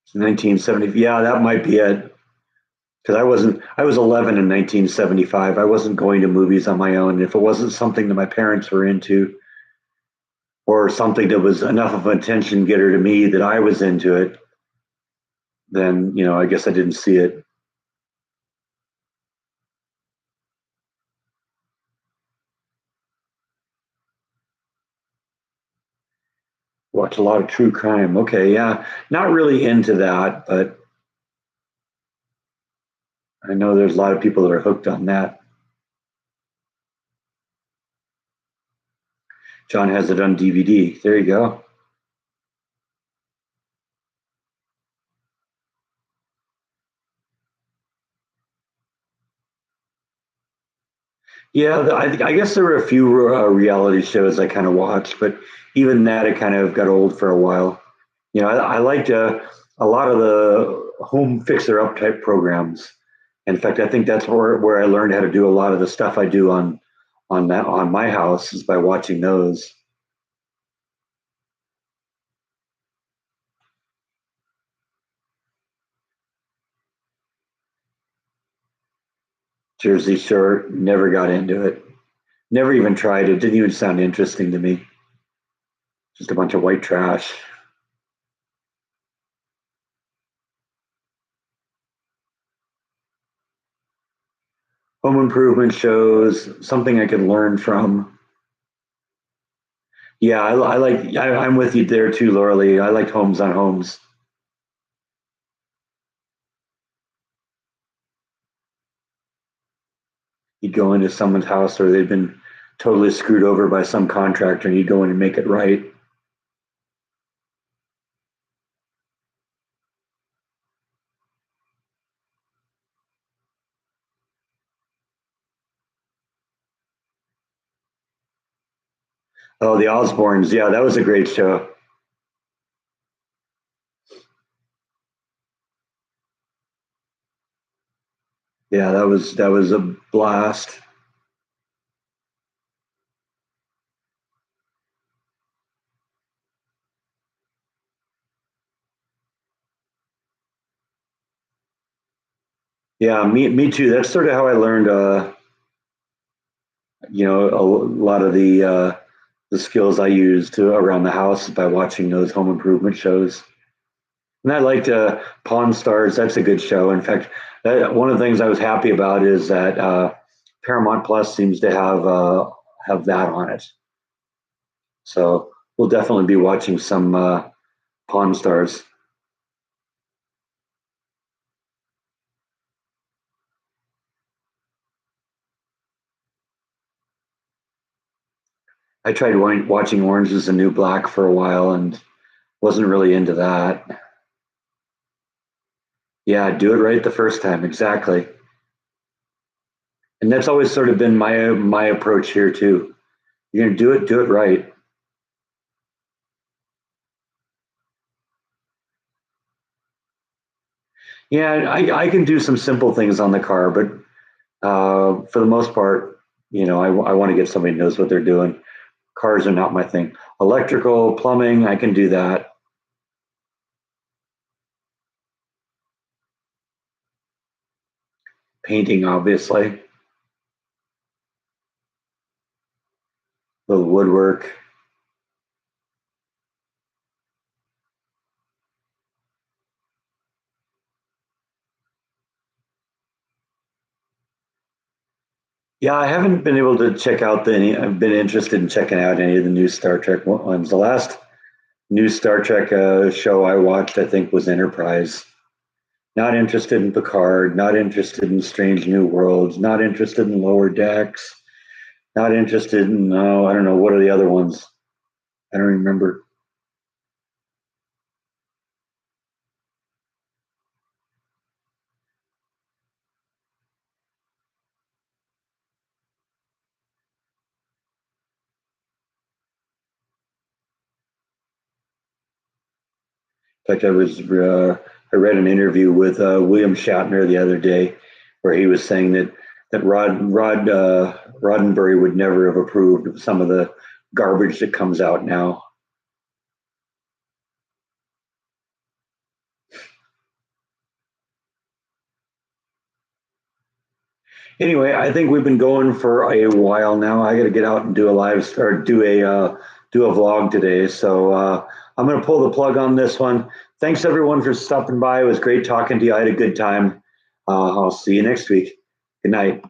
It's 1970. Yeah, that might be it. Because I was 11 in 1975. I wasn't going to movies on my own. If it wasn't something that my parents were into or something that was enough of an attention getter to me that I was into it, then, I guess I didn't see it. Watch a lot of true crime. Okay, yeah. Not really into that, but I know there's a lot of people that are hooked on that. John has it on DVD. There you go. Yeah, I guess there were a few reality shows I kind of watched, but even that it kind of got old for a while. I liked a lot of the home fixer up type programs. In fact, I think that's where I learned how to do a lot of the stuff I do on my house is by watching those. Jersey Shore, never got into it. Never even tried it. Didn't even sound interesting to me. Just a bunch of white trash. Home improvement shows, something I could learn from. Yeah, I like. I'm with you there too, Laura Lee. I liked Homes on Homes. You'd go into someone's house or they'd been totally screwed over by some contractor, and you'd go in and make it right. Oh, the Osbournes. Yeah, that was a great show. Yeah, that was a blast. Yeah, me too. That's sort of how I learned. A lot of the skills I used around the house by watching those home improvement shows. And I liked Pawn Stars. That's a good show. In fact, one of the things I was happy about is that Paramount Plus seems to have that on it. So we'll definitely be watching some Pawn Stars. I tried watching Orange is the New Black for a while and wasn't really into that. Yeah, do it right the first time, exactly. And that's always sort of been my approach here too. You're gonna do it right. Yeah, I can do some simple things on the car, but for the most part, I want to get somebody who knows what they're doing. Cars are not my thing. Electrical, plumbing, I can do that. Painting, obviously, little woodwork. Yeah, I haven't been able to check out any. I've been interested in checking out any of the new Star Trek ones. The last new Star Trek show I watched, I think, was Enterprise. Not interested in Picard. Not interested in Strange New Worlds. Not interested in Lower Decks. Not interested in. Oh, I don't know. What are the other ones? I don't remember. In fact, I read an interview with William Shatner the other day, where he was saying that Roddenberry would never have approved of some of the garbage that comes out now. Anyway, I think we've been going for a while now. I got to get out and do a live or do a vlog today. So I'm going to pull the plug on this one. Thanks everyone for stopping by. It was great talking to you. I had a good time. I'll see you next week. Good night.